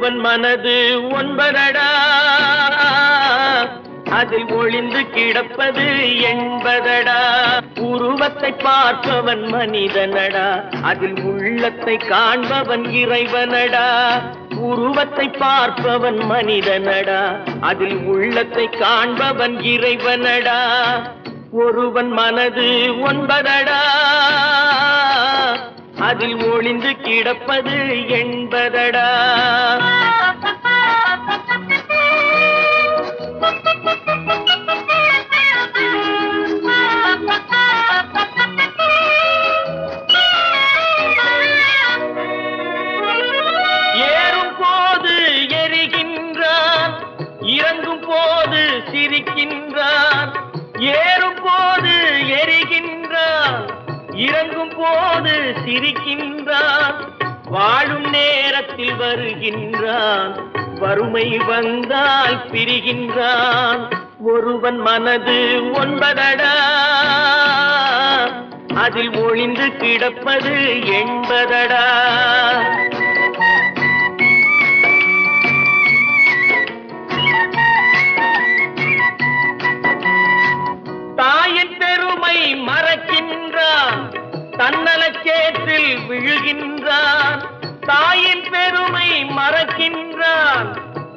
ஒருவன் மனது ஒன்பதடா, அதில் ஒளிந்து கிடப்பது எண்பதடா. உருவத்தை பார்ப்பவன் மனிதனடா, அதில் உள்ளத்தை காண்பவன் இறைவனடா. உருவத்தை பார்ப்பவன் மனிதனடா, அதில் உள்ளத்தை காண்பவன் இறைவனடா. ஒருவன் மனது ஒன்பதடா, அதில் ஒளிந்து கிடப்பது எண்பதடா. ஏறும் போது எரிகின்றான், இறங்கும் போது சிரிக்கின்றான். ஏறும் போது எரிகின்றான், இறங்கும் போது சிரிக்கின்றான். வாழும் நேரத்தில் வருகின்றான், வறுமை வந்தால் பிரிகின்றான். ஒருவன் மனது ஒன்பதடா, அதில் ஒளிந்து கிடப்பது எண்பதடா. தாயின் பெருமை மறக்கின்றான், தன்னலச்சேற்றில் விழுகின்றான். தாயின் பெருமை மறக்கின்றான்,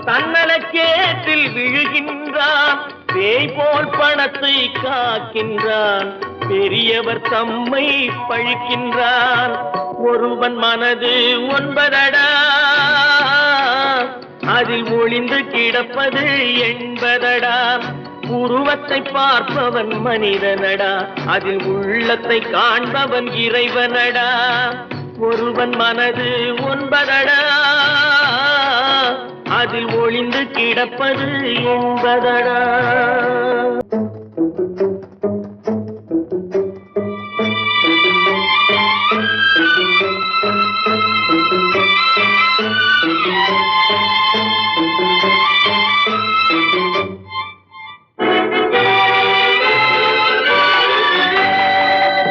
தன்னலச்சேற்றில் விழுகின்றான். பேய் போல் பணத்தை காக்கின்றான், பெரியவர் தம்மை பழிக்கின்றான். ஒருவன் மனது ஒன்பதடா, அதில் ஒளிந்து கிடப்பது எண்பதடா. உருவத்தை பார்ப்பவன் மனிதனடா, அதில் உள்ளத்தை காண்பவன் இறைவனடா. ஒருவன் மனது ஒன்பதடா, அதில் ஒளிந்து கிடப்பது எண்பதடா.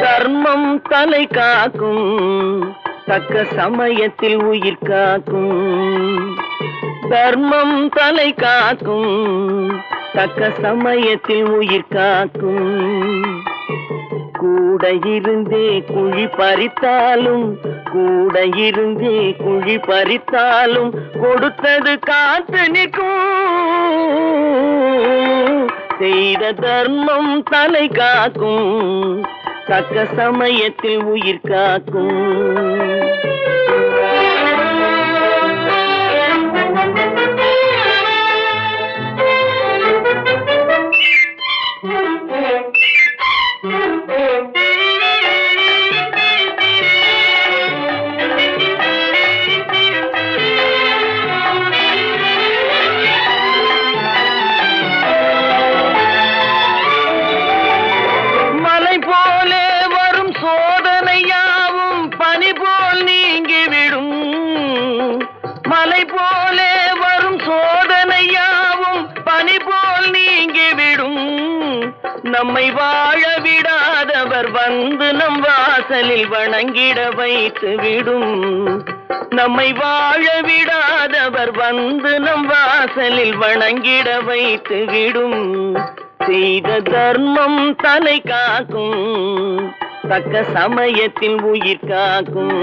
தர்மம் தலை காக்கும், தக்க சமயத்தில் உயிர் காக்கும். தர்மம் தலை காக்கும், தக்க சமயத்தில் உயிர் காக்கும். கூட இருந்தே குழி பறித்தாலும், கூட இருந்தே குழி பறித்தாலும் கொடுத்தது காத்து நிற்கும். செய்த தர்மம் தலை காக்கும், தக்க சமயத்தில் உயிர் காக்கும். மலை போலே வரும் சோதனையாவும் பனி போல் நீங்கிவிடும். மலை போலே வரும் சோதனையாவும் பனி போல் நீங்கிவிடும். நம்மை வாழ விடாதவர் வந்து நம் வாசலில் வணங்கிட வைத்து விடும். நம்மை வாழ விடாதவர் வந்து நம் வாசலில் வணங்கிட வைத்து விடும். செய்த தர்மம் தலை காக்கும், தக்க சமயத்தில் உயிர் காக்கும்.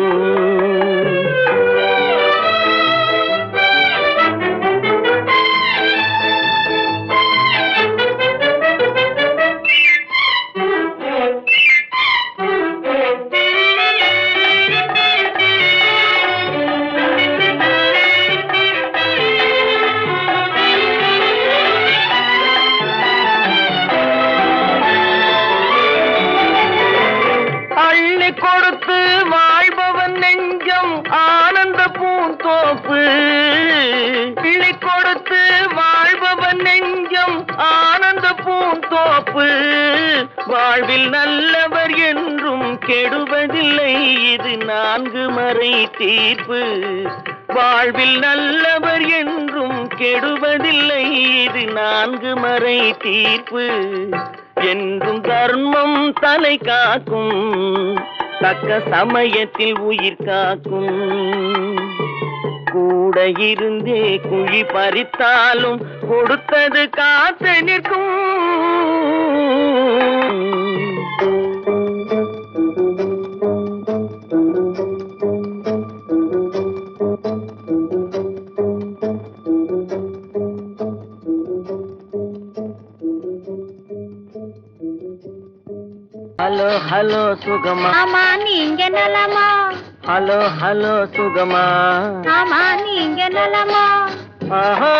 கொடுத்து வாழ்பவன் நெஞ்சம் ஆனந்த பூந்தோப்பு. பிள்ளை கொடுத்து வாழ்பவன் நெஞ்சம் ஆனந்த பூந்தோப்பு. வாழ்வில் நல்லவர் என்றும் கெடுவதில்லை, இது 4 மறை தீர்ப்பு. வாழ்வில் நல்லவர் என்றும் கெடுவதில்லை, இது 4 மறை தீர்ப்பு. என்றும் தர்மம் தலை காக்கும், தக்க சமயத்தில் உயிர் காக்கும். கூட இருந்தே குழி பறித்தாலும் கொடுத்தது காத்து நிற்கும். ஹலோ ஹலோ சுகமா, ஆமா நீங்க நலமா? ஹலோ ஹலோ சுகமா, ஆமா நீங்க நலமா? ஆஹா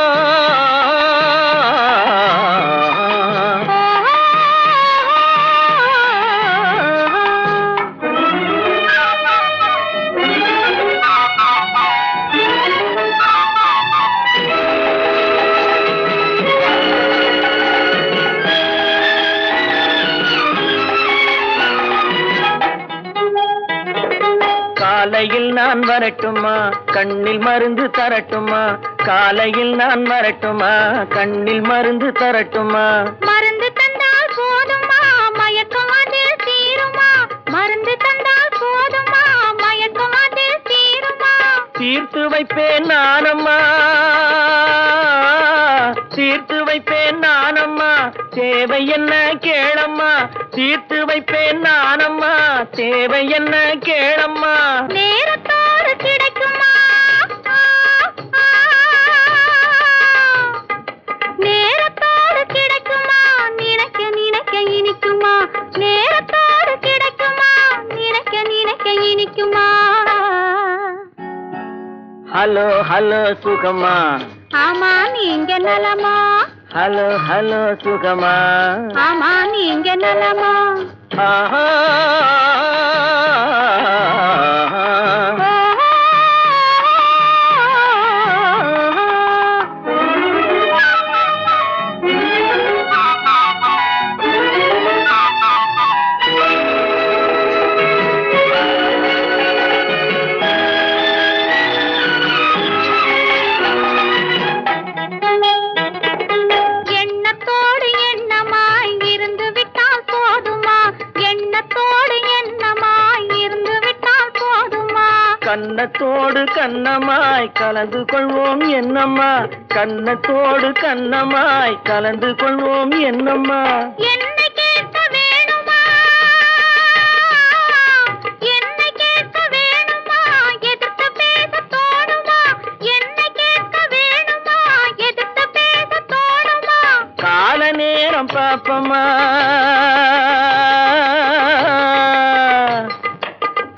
காலையில் நான் வரட்டுமா, கண்ணில் மருந்து தரட்டுமா? காலையில் நான் வரட்டுமா, கண்ணில் மருந்து தரட்டுமா? மருந்து தந்தால் போதுமா, மயக்கம் அதில் தீருமா? மருந்து தந்தால் போதுமா, மயக்கம் அதில் தீருமா? தீர்த்து வைப்பேன் நானம்மா, தீர்த்து வைப்பேன் நானம்மா, தேவை என்ன கேளம்மா? தீர்த்து வைப்பேன் நானம்மா, தேவை என்ன கேளம்மா? நேரத்தோடு கிடைக்குமா? நேரத்தோடு கிடைக்குமா? நினைக்க நினைக்க இனிக்குமா? நேரத்தோடு கிடைக்குமா? நினைக்க நினைக்க இனிக்குமா? ஹலோ ஹலோ சுகமா, ஆமா நீங்க நலமா? ஹலோ ஹலோ சுகமா, ஆமா நீங்க நலமா? ஆஹா எண்ணத்தோடு எண்ணமாய் இருந்து விட்டால் போதுமா? எண்ணத்தோடு எண்ணமாய் இருந்து விட்டால் போதுமா? கன்னத்தோடு கண்ணமாய் கலந்து கொள்வோம் என்னம்மா? கன்னத்தோடு கண்ணமாய் கலந்து கொள்வோம் என்னம்மா? என்னை கேட்க வேணுமா? என்னை கேட்க வேணுமா? எதிர்த்து பேச தோணுமா? என்னை கேட்க வேணுமா? எதிர்த்து பேச தோணுமா? கால நேரம் பாப்பமா,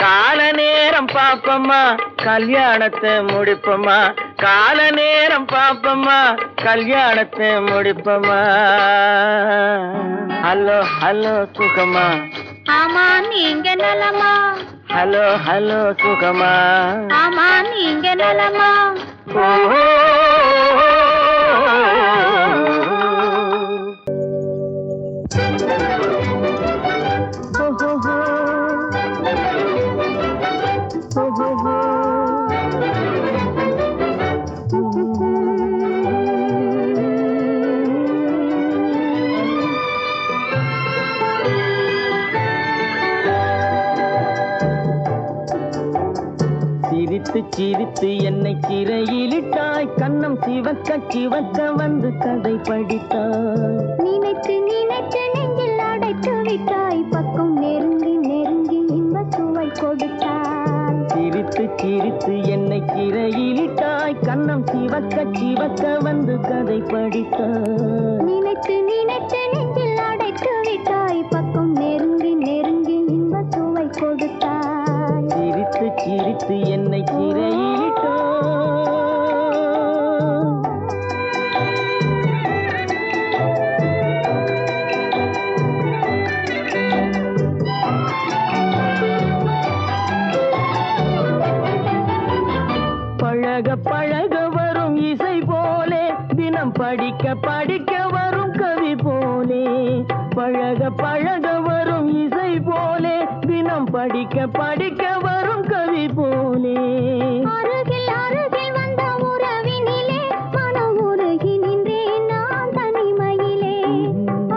கால நேரம் பாப்பமா, கல்யாணத்தை முடிப்பமா? கால நேரம் பாப்பமா, கல்யாணத்தை முடிப்பமா? ஹலோ ஹலோ சுகமா, ஆமா நீங்க நலமா? ஹலோ ஹலோ சுகமா, ஆமா நீங்க நலமா? ஓஹோ சிரித்து சிரித்து என்னை சிறையிலிட்டாய், கண்ணம் சிவக்க சிவக்க வந்து கதை படித்தாய். நினைத்து நினைத்து நெஞ்சில் அடைத்து விட்டாய், பக்கம் நெருங்கி நெருங்கி இன்ப சுவை கொடுத்தாய். சிரித்து சிரித்து என்னை சிறையிலிட்டாய், கண்ணம் சிவக்க சிவக்க வந்து கதை படித்தாய். நினைத்து நினைத்து நெஞ்சில் அடைத்து விட்டாய், பக்கம் நெருங்கி நெருங்கி இன்ப சுவை கொடுத்தாய். சிரித்து சிரித்து என்னை சிறையிலிட்டாய். பழக பழக வரும் இசை போலே, தினம் படிக்க படிக்க வரும் கவி போலே. பழக பழக வரும் இசை போலே, தினம் படிக்க படிக்க வரும் கவி போலே. அருகில் அருகில் வந்த உறவினிலே மனம் உருகி நின்றேன் நான் தனிமையிலே.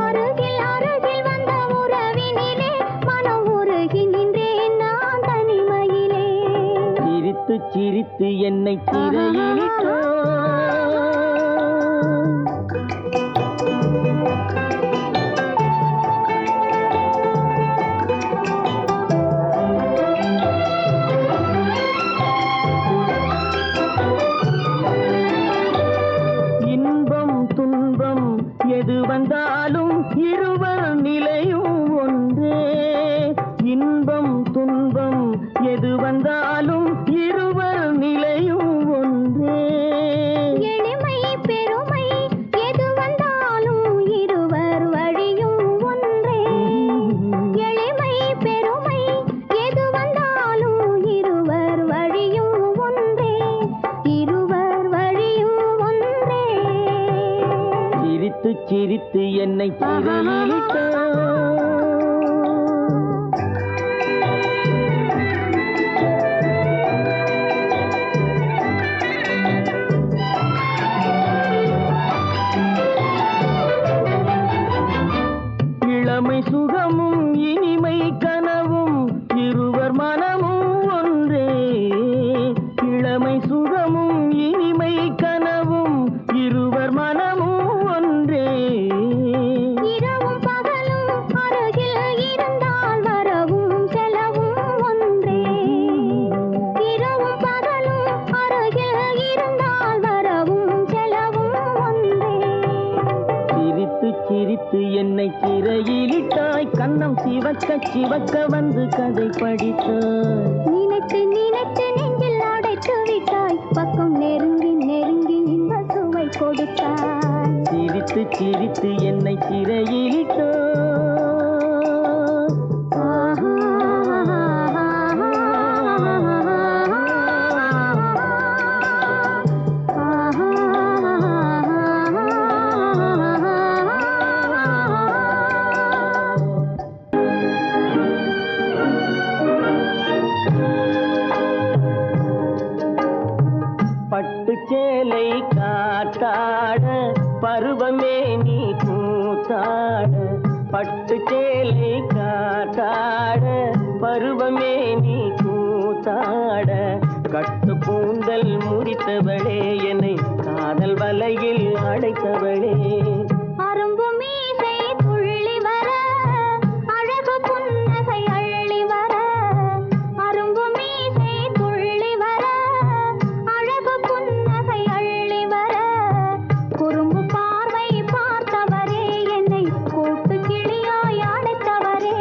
அருகில் அருகில் வந்த உறவினிலே மனம் உருகி நின்றேன் நான் தனிமையிலே. சிரித்து சிரித்து என்னை சிறையிலிட்டாய். இன்பம் துன்பம் எது வந்தாலும் இருவர் நிலையும் ஒன்றே. இன்பம் துன்பம் எது வந்தாலும் இருவர் நிலையும் ஒன்றே. எளிமை பெருமை எது வந்தாலும் இருவர் வழியும் ஒன்றே. எளிமை பெருமை எது வந்தாலும் இருவர் வழியும் ஒன்றே. இருவர் வழியும் ஒன்றே. சிரித்து சிரித்து என்னை சிறையிலிட்டாய். இளமை சுகமும் இனிமை கனவும் இருவர் மனமும் ஒன்றே. இளமை சுகமும் இனிமை கனவும் இருவர் மனமும் ஒன்றே. இரவும் பகலும் அருகில் இருந்தால் வரவும் செலவும் ஒன்றே. இரவும் பகலும் அருகில் இருந்தால் வரவும் செலவும் ஒன்றே. சிரித்து சிரித்து என்னை சிறையிலிட்டாய். கன்னம் சிவக்க சிவக்க வந்து கதை படித்தாய். நினைத்து நினைத்து நெஞ்சில் அடைத்து விட்டாய். பக்கம் நெருங்கி நெருங்கி இன்ப சுவை கொடுத்தாய். சிரித்து சிரித்து என்னை சிறையிலிட்டாய். பட்டு சேலை காத்தாட பருவமே நீ கூத்தாட. பட்டு சேலை காத்தாட பருவமே நீ கூத்தாட. கட்டு கூந்தல் முடித்தவளே என்னை காதல் வலையில் அடைத்தவளே. அரும்பு மீசை துள்ளி வர அழகு புன்னகை அள்ளி வர. அரும்பு மீசை துள்ளி வர அழகு புன்னகை அள்ளி வர. குறும்பு பார்வை பார்த்தவரே என்னை கூட்டு கிளியாய் அடைத்தவரே.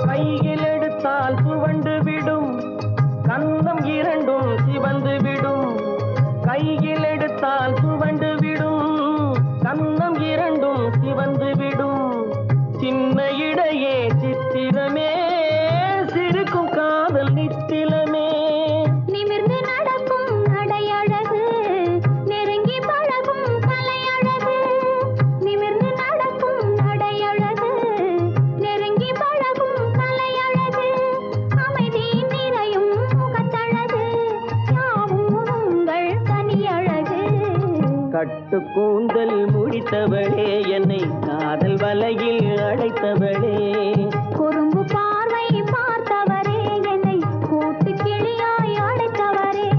கையில் எடுத்தால் துவண்டு விடும் கன்னம் இரண்டும் சிவந்து விடும். கையில் எடுத்தால் துவண்டு விடும் கன்னம் இரண்டும் சிவந்து விடும். சின்ன இடையே சித்திரமே சிரிக்கும் காதல் நித்திலமே. நிமிர்ந்து நடக்கும் நடையழகு நெருங்கி பழகும் கலையழகு. நிமிர்ந்து நடக்கும் நடையழகு நெருங்கி பழகும் கலையழகு. அமைதி நிறையும் முகத்தழகு யாவும் உங்கள் தனியழகு. கட்டு கூந்தல் முடித்தவளே என்னை காதல் வலையில் அடைத்தவளே. குறும்பு பார்வை பார்த்தவரே என்னை கூட்டு கிளியாய் அடைத்தவரே.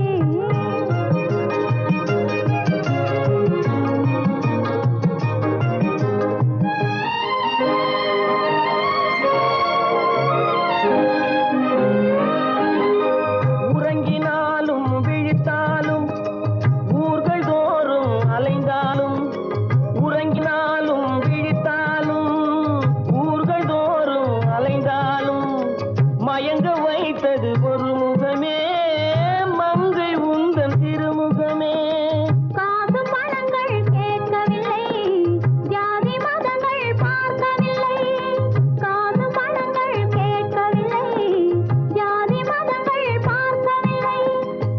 உறங்கினாலும் விழித்தாலும் ஊர்கள் தோறும் அலைந்தாலும். உறங்கினாலும் விழித்தாலும் ஊர்கள் தோறும் அலைந்தாலும். மயங்க வைத்தது ஒரு முகமே மங்கை உந்தன் திருமுகமே. காசு பணங்கள் கேட்கவில்லை ஜாதி மதங்கள் பார்க்கவில்லை. காசு பணங்கள் கேட்கவில்லை ஜாதி மதங்கள் பார்க்கவில்லை.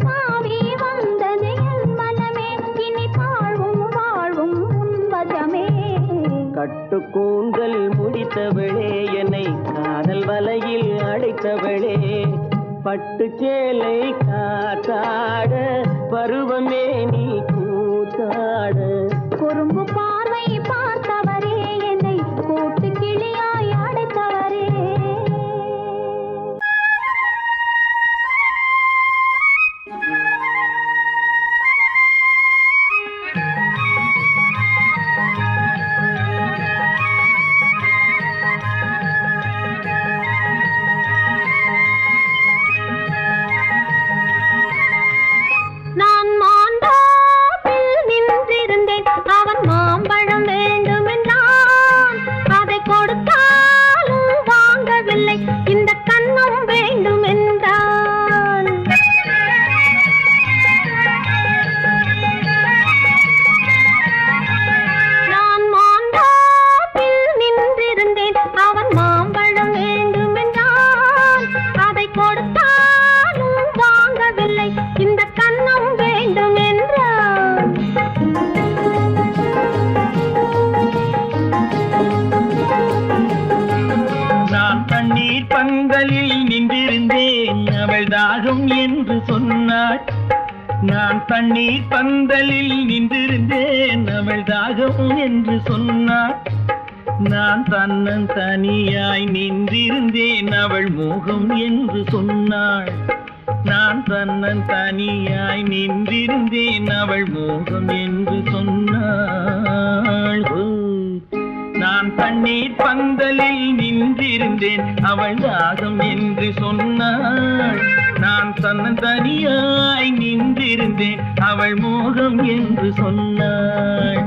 காவி வந்தது என் மனமே இனி தாழ்வும் வாழ்வும் உன்வசமே. கட்டு கூந்தல் முடித்தவளே என்னை காதல் வலையில் அடைத்தவளே. பட்டு சேலை காத்தாட பருவமே நீ கூத்தாட குறும்பு பார்வை பார்த்தவரே என்னை கூட்டு கிளியாய் அடைத்தவரே நான் மாந்தோப்பில் நின்றிருந்தேன் அவன் மாம்பழம் வேண்டுமென்றான் அதை கொடுத்தாலும் வாங்கவில்லை இந்த கன்னம் வேண்டுமென்றான் நான் மாந்தோப்பில் நின்றிருந்தேன் அவன் மாம்பழம் வேண்டுமென்றான் அதை கொடுத்தாலும் வாங்கவில்லை இந்த கன்னம் வேண்டும் என்றான் நான் தண்ணீர் பந்தலில் நின்றிருந்தேன் அவள் தாகம் என்று சொன்னாள் நான் தண்ணீர் பந்தலில் நின்றிருந்தேன் அவள் தாகம் என்று சொன்னாள் நான் தன்னன் தனியாய் நின்றிருந்தேன் அவள் மோகம் என்று சொன்னாள் நான் தன்னன் தனியாய் நின்றிருந்தேன் அவள் மோகம் என்று சொன்னாள் நான் தண்ணீர் பந்தலில் நின்றிருந்தேன் அவள் தாகம் என்று சொன்னாள் நான் தன்னன் தனியாய் நின்றிருந்தேன் அவள் மோகம் என்று சொன்னாள்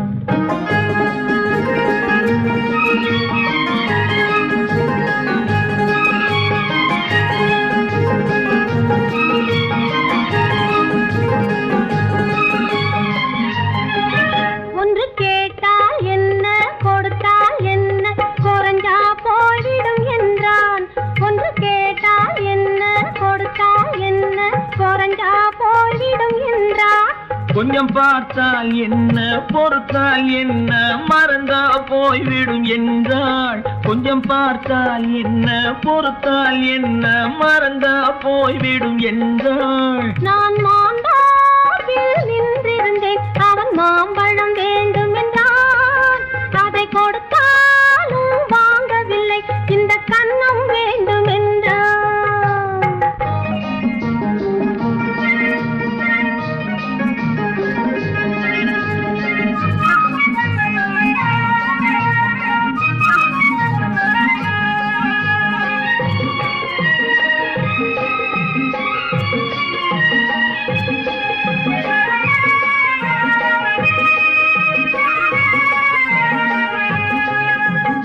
ஒன்று கேட்டால் என்ன கொடுத்தால் என்ன குறைஞ்சா போய்விடும் என்றான் ஒன்று கேட்டால் என்ன கொடுத்தால் என்ன குறைஞ்சா போய்விடும் என்றான் கொஞ்சம் பார்த்தால் என்ன பொறுத்தால் என்ன மறந்தா போய்விடும் என்றாள் கொஞ்சம் பார்த்தால் என்ன பொறுத்தால் என்ன மறந்தா போய்விடும் என்றாள் நான் மாந்தோப்பில் நின்றிருந்தேன் அவன் மாம்பழம் வேண்டும் என்றான் அதை கொடுத்தாலும் வாங்கவில்லை இந்த கன்னம் வேண்டும் என்றான்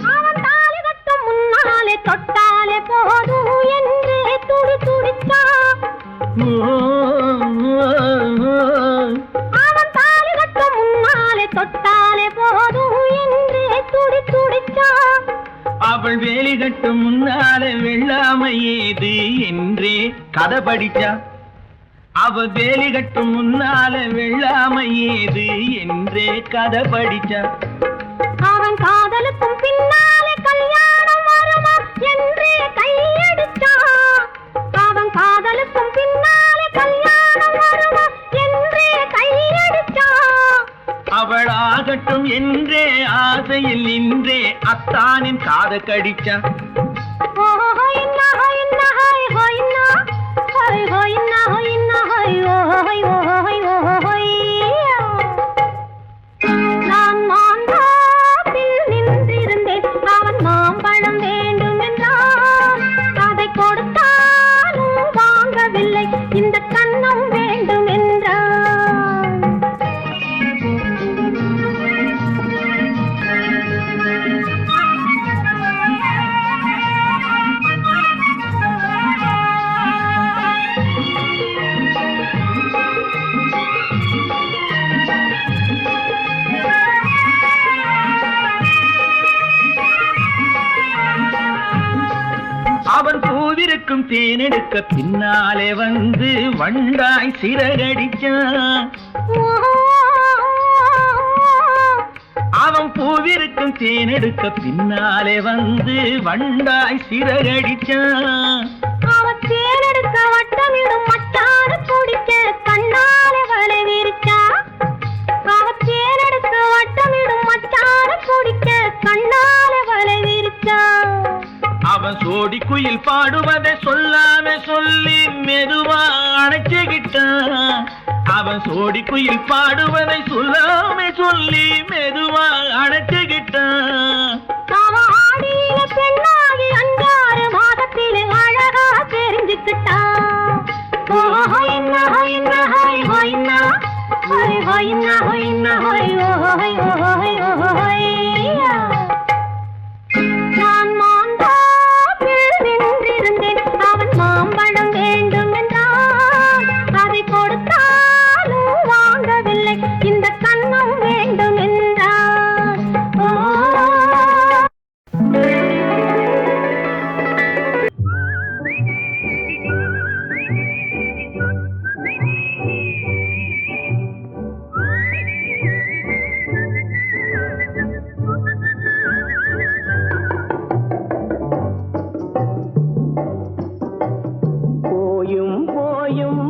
அவன் தாலி கட்டும் முன்னாலே தொட்டாலே போதும் என்றே துடி துடித்தான் அவன் தாலி கட்டும் முன்னாலே தொட்டாலே போதும் என்றே துடி துடித்தான் அவள் வேலி கட்டும் முன்னாலே வெள்ளாமை ஏது என்றே கதை படிச்சா அவள் வேலி கட்டும் முன்னாலே வெள்ளாமை ஏது என்றே கதை படிச்சா அவன் காதலுக்கும் பின்னாலே கல்யாணம் வருமா என்றே கையடித்தான் அவன் காதலுக்கும் பின்னாலே கல்யாணம் வருமா என்றே கையடித்தான் அவள் ஆகட்டும் என்றே ஆசையில் நின்றே அத்தானின் காத கடிச்சா நான் மாந்தோப்பில் நின்றிருந்தேன் அவன் மாம்பழம் வேண்டும் என்றான் அதை கொடுத்தாலும் வாங்கவில்லை இந்த கன்னம் வேண்டும் என்றான் அவன் பூவிருக்கும் தேனெடுக்க பின்னாலே வந்து வண்டாய் சிறகடிச்சான் அவன் பூவிருக்கும் தேனெடுக்க பின்னாலே வந்து வண்டாய் சிறகடிச்சான் அவன் தேனெடுக்க வட்டமிடும் மட்டாறு குடிக்க கண்ணாலே வலை சோடி குயில் பாடுவதை சொல்லாம சொல்லி மெதுவா அணைச்சுக்கிட்டான். அவன் சோடி குயில் பாடுவதை சொல்லாம சொல்லி மெதுவா அணைச்சுக்கிட்டான். பெண்ணாகி 5 மாதத்திலே அழகா தெரிஞ்சுக்கிட்டான். நான் மாந்தாப்பில் நின்றிருந்தேன். அவன் மாம்பழம் வேண்டும் என்றான். அதை கொடுத்தாலும் வாங்கவில்லை. இந்த கண்ணம் வேண்டும் என்றான்.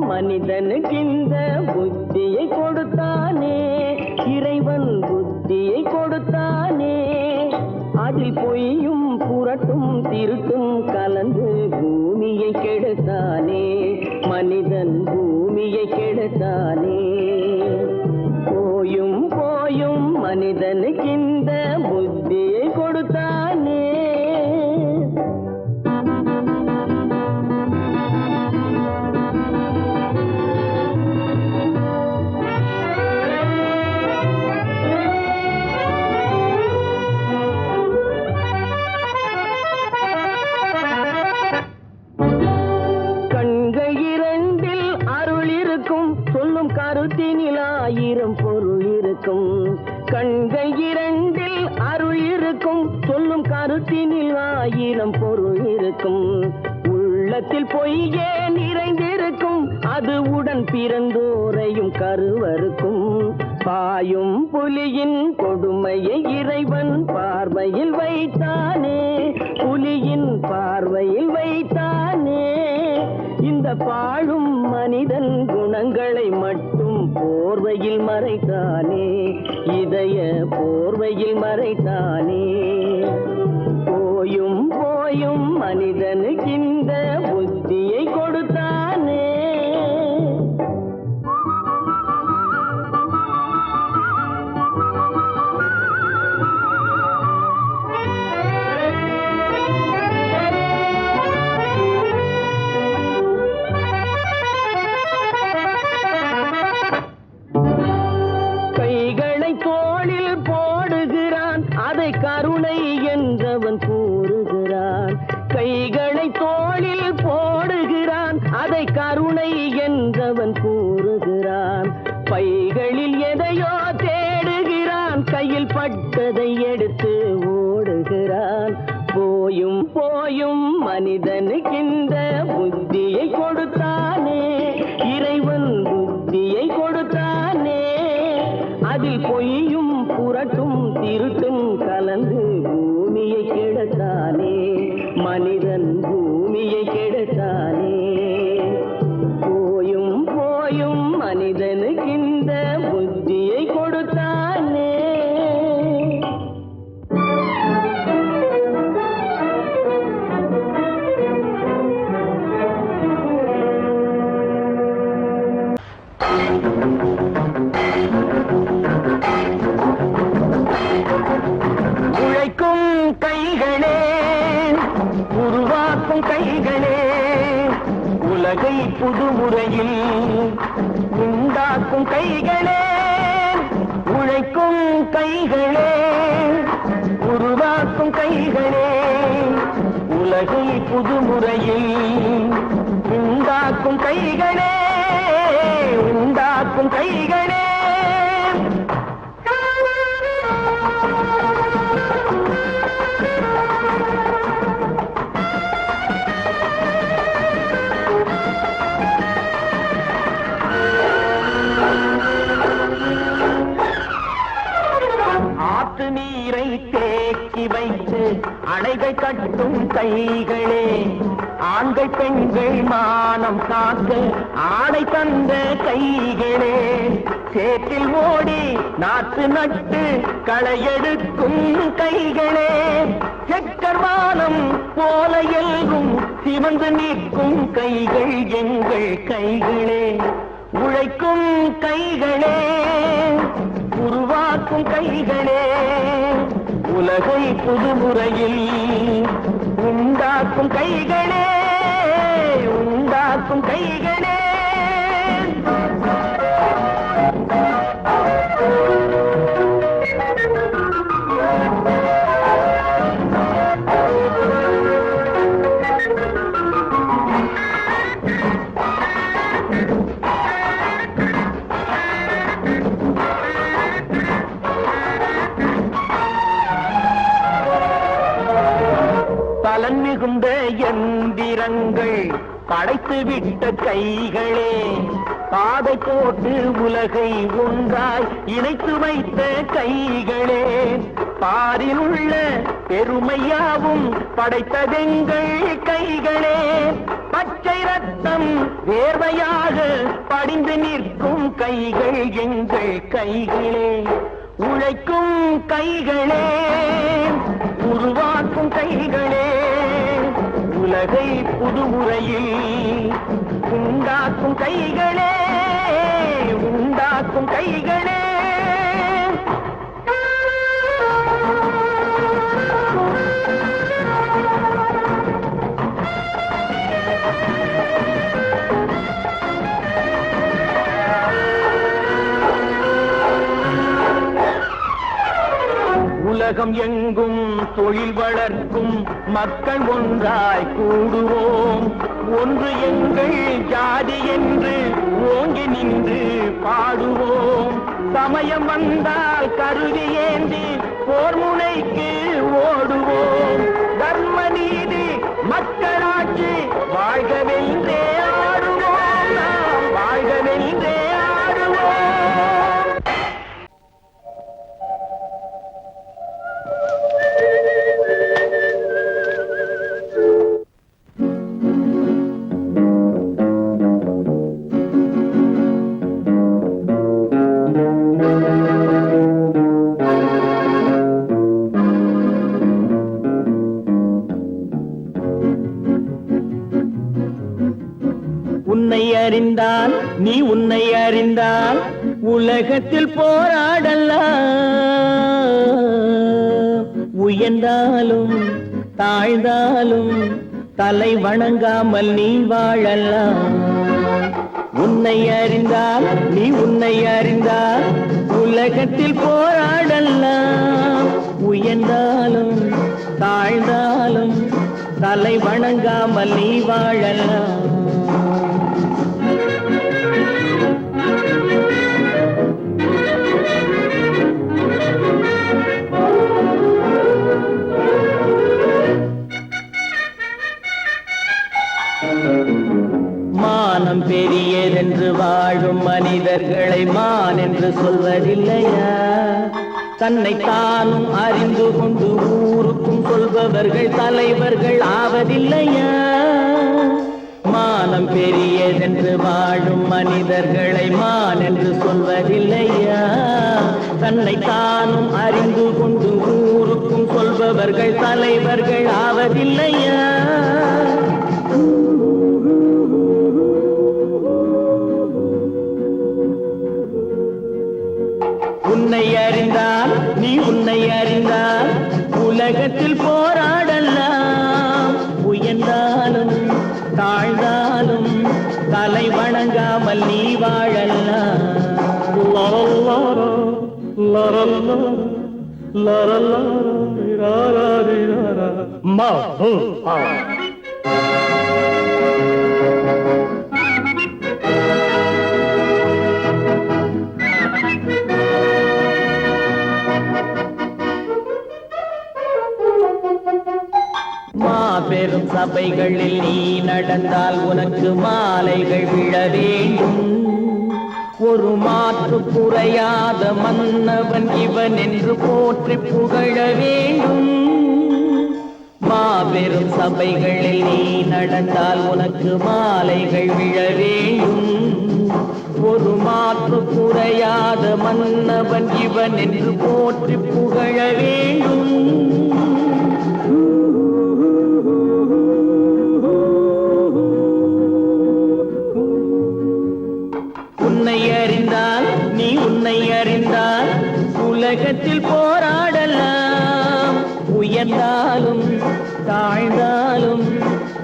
மனிதனுக்கு இந்த புத்தியை கொடுத்தானே, இறைவன் புத்தியை கொடுத்தானே. அதில் பொய்யும் புரட்டும் திருட்டும் கலந்து பூமியை கெடுத்தானே, மனிதன் பூமியை கெடுத்தானே. போயும் போயும் மனிதனுக்கு இந்த புத்தியை கொடுத்தானே. கருத்தினில் 1000 பொருள் இருக்கும். கண்கள் 2 அருள் இருக்கும். சொல்லும் கருத்தினில் 1000 பொருள் இருக்கும். உள்ளத்தில் பொய்யே நிறைந்திருக்கும். அது உடன் பிறந்தோரையும் கருவருக்கும். பாயும் புலியின் கொடுமையை இறைவன் பார்வையில் வைத்தானே, புலியின் பார்வையில் வைத்தானே. இந்த பாழும் மனிதன் குணங்களை மட்டும் போர்வையில் மறைத்தானே, இதய போர்வையில் மறைத்தானே. போயும் போயும் மனிதனுக்கு இந்த புத்தியை கொடுத்தானே. தோளில் போடுகிறான், அதை கருணை என்றவன் கூறுகிறான். கைகளை தோளில் போடுகிறான், அதை கருணை என்றவன் கூறுகிறான். பைகளில் எதையோ தேடுகிறான், கையில் பட்டதை எடுத்து ஓடுகிறான். போயும் போயும் மனிதனுக்கு இந்த புத்தியை கொடுத்தானே, இறைவன் புத்தியை கொடுத்தானே. அதில் பொய்யும் புரட்டும் திருட்டும் கலந்து பூமியை கெடுத்தானே, மனிதன் பூமியை கெடுத்தானே. போயும் போயும் மனிதனுக்கு இந்த புத்தியை கொடுத்தானே. கைகளே, உருவாக்கும் கைகளே, உலகை புதுமுறையில் உண்டாக்கும் கைகளே. உழைக்கும் கைகளே, உருவாக்கும் கைகளே, உலகை புதுமுறையில் உண்டாக்கும் கைகளே, உண்டாக்கும் கைகளே. ஆற்று நீரை தேக்கி வைத்து அணைகள் கட்டும் கைகளே, ஆண்கள் பெண்கள் மானம் காக்க ஆடை தந்த கைகளே, சேற்றில் ஓடி நாற்று நட்டு களையெடுக்கும் கைகளே, செக்கர்வானம் போல எல்கும் சிவந்து நிற்கும் கைகள் எங்கள் கைகளே, உழைக்கும் கைகளே, உருவாக்கும் கைகளே, உலகை புதுமுறையில் உண்டாக்கும் கைகளே, உண்டாக்கும் கைகளே. பலன் மிகுந்த எந்திரங்கள் படைத்து விட்ட கைகளே, பாதை போட்டு உலகை ஒன்றாய் இணைத்து வைத்த கைகளே, பாரில் உள்ள பெருமையாவும் படைத்ததெங்கள் கைகளே, பச்சை ரத்தம் வேர்வையாக படிந்து நிற்கும் கைகள் எங்கள் கைகளே, உழைக்கும் கைகளே, உருவாக்கும் கைகளே, உலகை புதுமுறையில் உண்டாக்கும் கைகளே, உண்டாக்கும் கைகளே. உலகம் எங்கும் தொழில் வளர்க்கும் மக்கள் ஒன்றாய் கூடுவோம், ஒன்று எங்கள் ஜாதி என்று ஓங்கி நின்று பாடுவோம், சமயம் வந்தால் கருவி ஏந்தி போர் முனைக்கு ஓடுவோம், தர்ம நீதி மக்களாட்சி வாழ்கவென்றே ஆடுவோம், நாம் வாழ்கவென்றே ஆடுவோம். உன்னை அறிந்தால் நீ உன்னை அறிந்தால் உலகத்தில் போராடலாம், உயர்ந்தாலும் தாழ்ந்தாலும் தலை வணங்காமல் நீ வாழலாம். உன்னை அறிந்தால் நீ உன்னை அறிந்தால் உலகத்தில் போராடலாம், உயர்ந்தாலும் தாழ்ந்தாலும் தலை வணங்காமல் நீ வாழலாம். மானம் பெரியதென்று வாழும் மனிதர்களை மான் என்று சொல்வதில்லையா, தன்னை தானும் அறிந்து கொண்டு ஊருக்கும் சொல்பவர்கள் தலைவர்கள் ஆவதில்லையா. மானம் பெரியதென்று வாழும் மனிதர்களை மான் என்று சொல்வதில்லையா, தன்னை தானும் அறிந்து கொண்டு ஊருக்கும் சொல்பவர்கள் தலைவர்கள் ஆவதில்லையா. உன்னை அறிந்தால் நீ உன்னை அறிந்தால் உலகத்தில் போராடலாம், உயர்ந்தாலும் தாழ்ந்தாலும் தலை வணங்காமல் நீ வாழலாம். மாபெரும் சபைகளில் நீ நடந்தால் உனக்கு மாலைகள் விழ வேண்டும், ஒரு மாற்று குறையாத மன்னவன் இவன் என்று போற்றி புகழ வேண்டும். மாபெரும் சபைகளில் நீ நடந்தால் உனக்கு மாலைகள் விழ வேண்டும். ஒரு மாற்று குறையாத மன்னவன் இவன் என்று போற்றி புகழ வேண்டும். உன்னை அறிந்தால் நீ உன்னை அறிந்தால் உலகத்தில் போராடலாம். உயர்ந்தாலும் தாழ்ந்தாலும்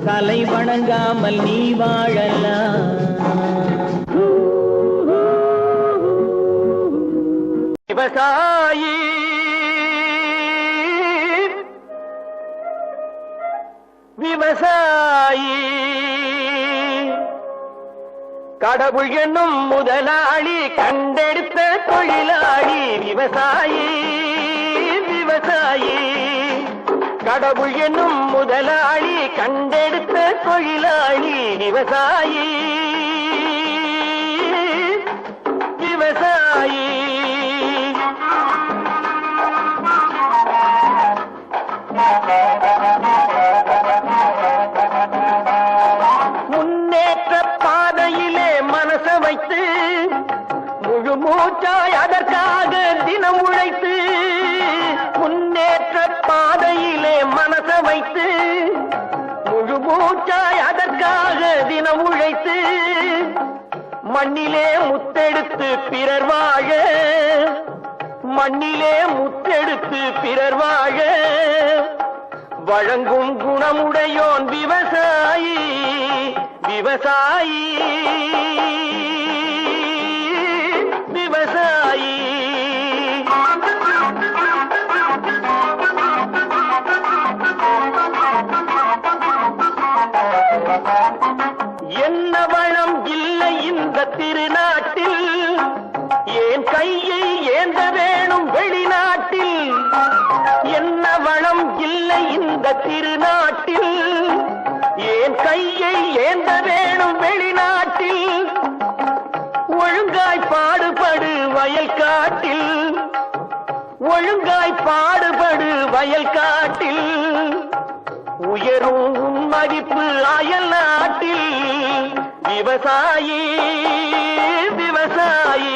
தலை வணங்காமல் நீ வாழலாம். விவசாயி விவசாயி கடவுள் என்னும் முதலாளி கண்டெடுத்த தொழிலாளி. விவசாயி விவசாயி கடவுள் என்னும் முதலாளி கண்டெடுத்த தொழிலாளி. விவசாயி விவசாயி முன்னேற்ற பாதையிலே மனச வைத்து முழு மூச்சாய் அதற்காக தினம் உழைத்து. முன்னேற்ற பாதையிலே மனச வைத்து முழு மூச்சாய் அதற்காக தினம் உழைத்து. மண்ணிலே முத்தெடுத்து பிறர் வாழ மண்ணிலே முத்தெடுத்து பிறர் வாழ வழங்கும் குணமுடையோன் விவசாயி. விவசாயி விவசாயி என்ன வளம் இல்லை இந்த திருநாட்டில், ஏன் கையை ஏந்த வேணும் வெளிநாட்டில். என்ன வளம் இல்லை இந்த திருநாட்டில், ஏன் கையை ஏந்த வேணும் வெளிநாட்டில். ஒழுங்காய் பாடுபடு வயல் காட்டில், ஒழுங்காய் பாடுபடு வயல் காட்டில். உயரும் உன் மதிப்பு அயல் நாட்டில். விவசாயி விவசாயி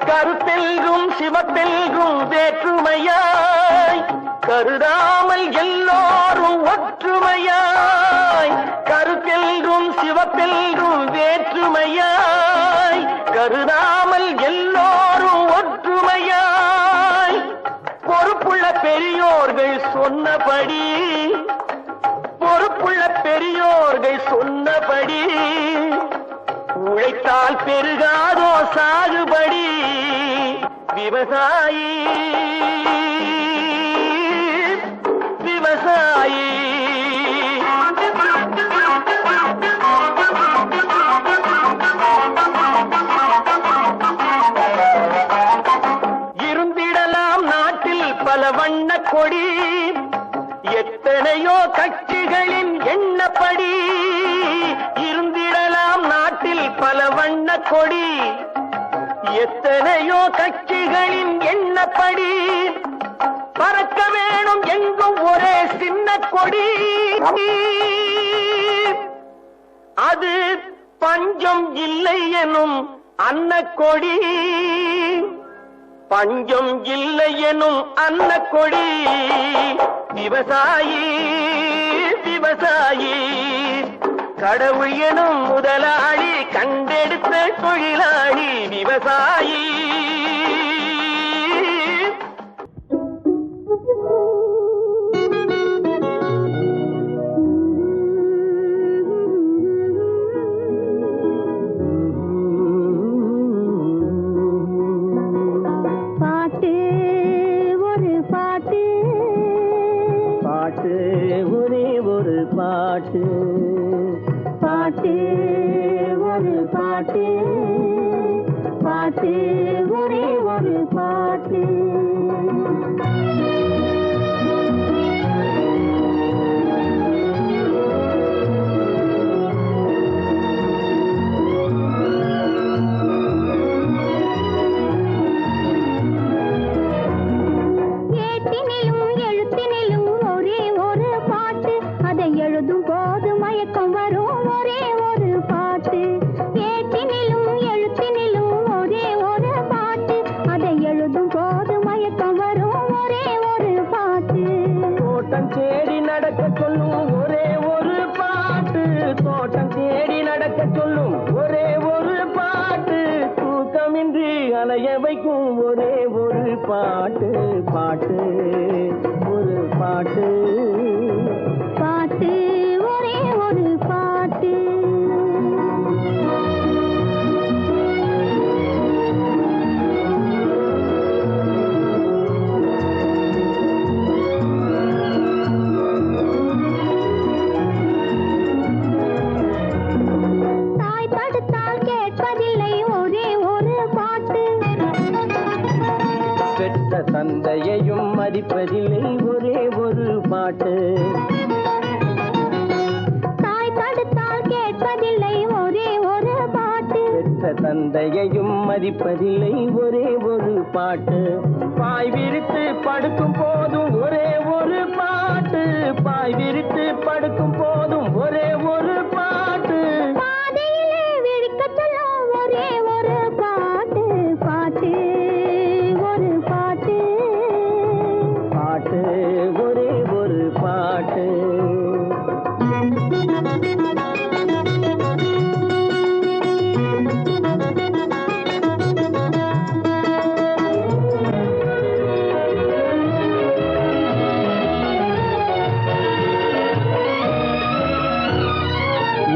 கருத்தெல்கும் சிவத்தெல்கும் வேற்றுமையாய் கருதாமல் எல்லோரும் ஒற்றுமையாய். கருத்தெல்கும் சிவத்தெல்கும் வேற்றுமையாய் கருதாமல் எல்லோரும் ஒற்றுமையாய். பொறுப்புள்ள பெரியோர்கள் சொன்னபடி, பொறுப்புள்ள பெரியோர்கள் சொன்னபடி உழைத்தால் பெருகாதோ சாகுபடி. விவசாயி விவசாயி இருந்திடலாம் நாட்டில் பல வண்ண கொடி. எத்தனையோ கட்சிகளின் எண்ணப்படி. இருந்திடலாம் நாட்டில் பல வண்ண கொடி. எத்தனையோ கட்சிகளின் எண்ணப்படி. பறக்க வேணும் எங்கும் ஒரே சின்ன கொடி. அது பஞ்சம் இல்லை எனும் அன்னக்கொடி. பஞ்சம் இல்லை எனும் அன்னக்கொடி. விவசாயி விவசாயி கடவுள் எனும் முதலாளி கண்டெடுத்த தொழிலாளி. விவசாயி பாட்டு ஒரு பாட்டு, பாட்டு ஒரே ஒரு பாட்டு. பாட்டு ஒரு பாட்டு, பாட்டு ஒரே ஒரு பாட்டு. பாட்டு பாட்டு ஒரு பாட்டு பாட்டு ஒரே ஒரு பாட்டு. தாய் தடுத்தால் கேட்பதில்லை ஒரே ஒரு பாட்டு. பெற்ற தந்தையையும் மதிப்பதில்லை ஒரே ஒரு பாட்டு. தாய் தடுத்தால் கேட்பதில்லை ஒரே ஒரு பாட்டு. பெற்ற தந்தையையும் மதிப்பதில்லை ஒரே ஒரு பாட்டு. பாய் விரித்து படுக்கும் போதும் ஒரே ஒரு பாட்டு. பாய் விரித்து படுக்கும் போதும் ஒரே ஒரு பாட்டு. பாதையிலே விழிக்கச் சொல்லும் ஒரே ஒரு பாட்டு. பாட்டு ஒரு பாட்டு. பாட்டு ஒரே ஒரு பாட்டு.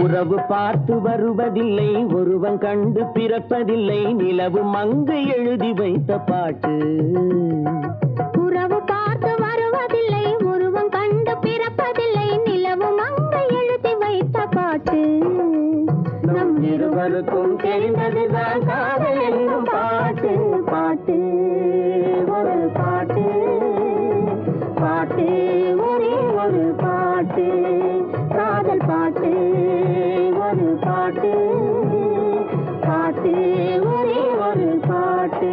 உறவு பார்த்து வருவதில்லை ஒருவன் கண்டு பிறப்பதில்லை நிலவு மங்கு எழுதி வைத்த பாட்டு. உறவு பார்த்து வருவதில்லை ஒருவன் கண்டு பிறப்பதில்லை நிலவு மங்க எழுதி வைத்த பாட்டு. நம் இருவருக்கும் தெரிந்ததுதான் காதல் என்னும் பாட்டு. பாட்டு ஒரு பாட்டு. பாட்டு ஒரே ஒரு பாட்டு. காதல் பாட்டு ஒரு பாட்டு. பாட்டு ஒரே ஒரு பாட்டு.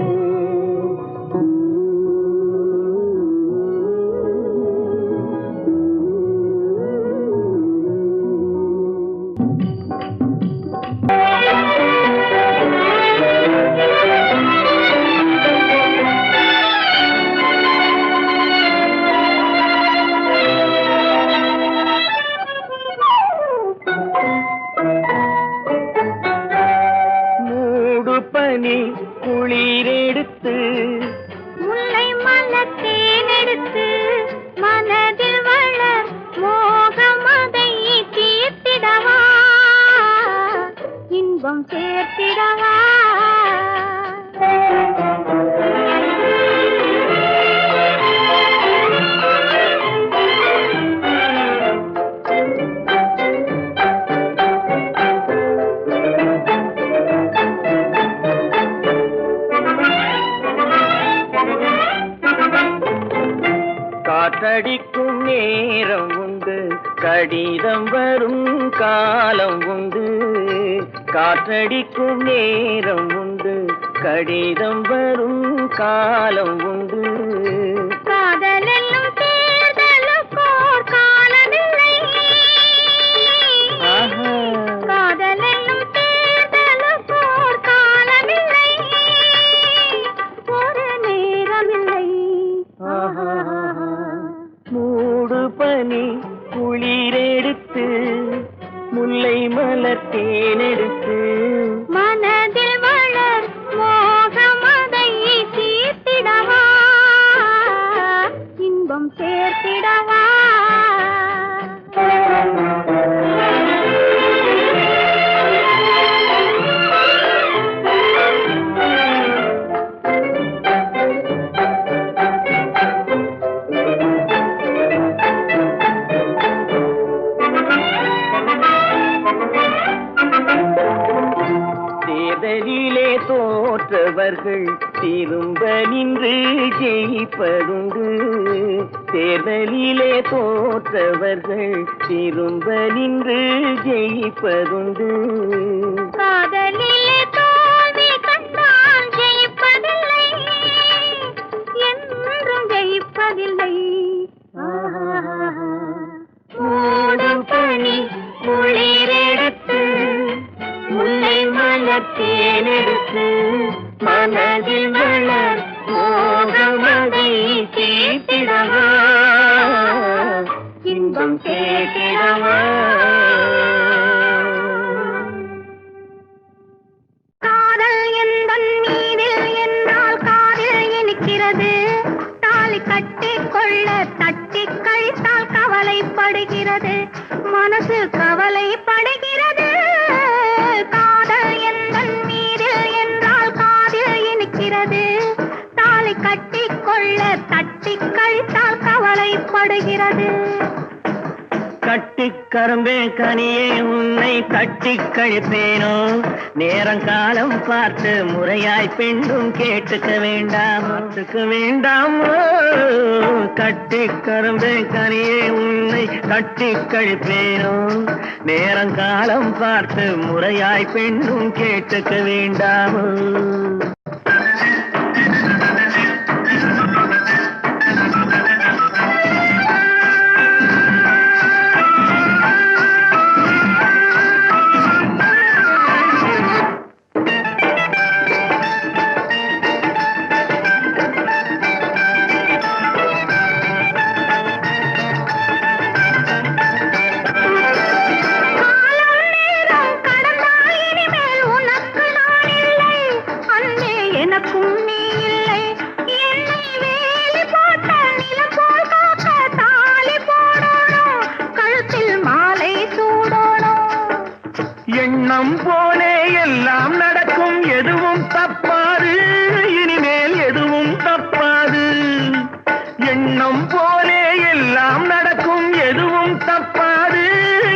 மூடுபனி குளிரெடுத்து முல்லை மலத்தேன் எடுத்து மனதில் வளர் மோகம் அதை தீர்த்திடவா இன்பம் சேர்த்திடவா. காற்றடிக்கும் நேரம் உண்டு கடிதம் வரும் காலம் உண்டு. காற்றடிக்கும் நேரம் உண்டு கடிதம் வரும் காலம் உண்டு. காதல் என்னும் தேர்தலுக்கோர் காலமில்லை. ஆஹா. காதல் என்னும் தேர்தலுக்கோர் காலமில்லை. ஒரு நேரமில்லை. ஆஹா. மூடு பனி குளிரெடுத்து முல்லை மலர் தேனெடுத்து மனதில் வளர் மோகம் அதை தீர்த்திடவா இன்பம் சேர்த்திடவா. தேர்தலிலே தோற்றவர்கள் திரும்ப நின்று ஜெயிப்பதுண்டு. தேர்தலிலே தோற்றவர்கள் திரும்ப நின்று ஜெயிப்பதுண்டு. காதலிலே தோல்வி கண்டால் ஜெயிப்பதில்லை என்றும் ஜெயிப்பதில்லை. மூடும் பனி குளிரெடுத்து முல்லை மலர் தேனெடுத்து மனதில் வளர் மோகம் அதை தீர்த்திடவா இன்பம் சேர்த்திடவா. காதல் எந்தன் மீதில் என்னால் காதில் இனிக்கிறது. கட்டிக்கொள்ள தட்டி கழித்தால் கவலைப்படுகிறது மனசு கவலைப்படுகிறது காதல் எந்தன் மீதில் என்றால் காதில் இனிக்கிறது தாலி கட்டிக்கொள்ள தட்டி கழித்தால் கவலைப்படுகிறது கட்டிக் கரும்பே கனியே உன்னை கட்டிக் கழிப்பேனோ நேரங்காலம் பார்த்து முறையாய் பெண்ணும் கேட்டுக்க வேண்டாமோ கட்டிக் கரும்பே கனியே உன்னை கட்டிக் கழிப்பேனோ நேரங்காலம் பார்த்து முறையாய் பெண்ணும் கேட்டுக்க வேண்டாமோ எண்ணம் போலே எல்லாம் நடக்கும் எதுவும் தப்பாது இனிமேல் எதுவும் தப்பாது எண்ணம் போலே எல்லாம் நடக்கும் எதுவும் தப்பாது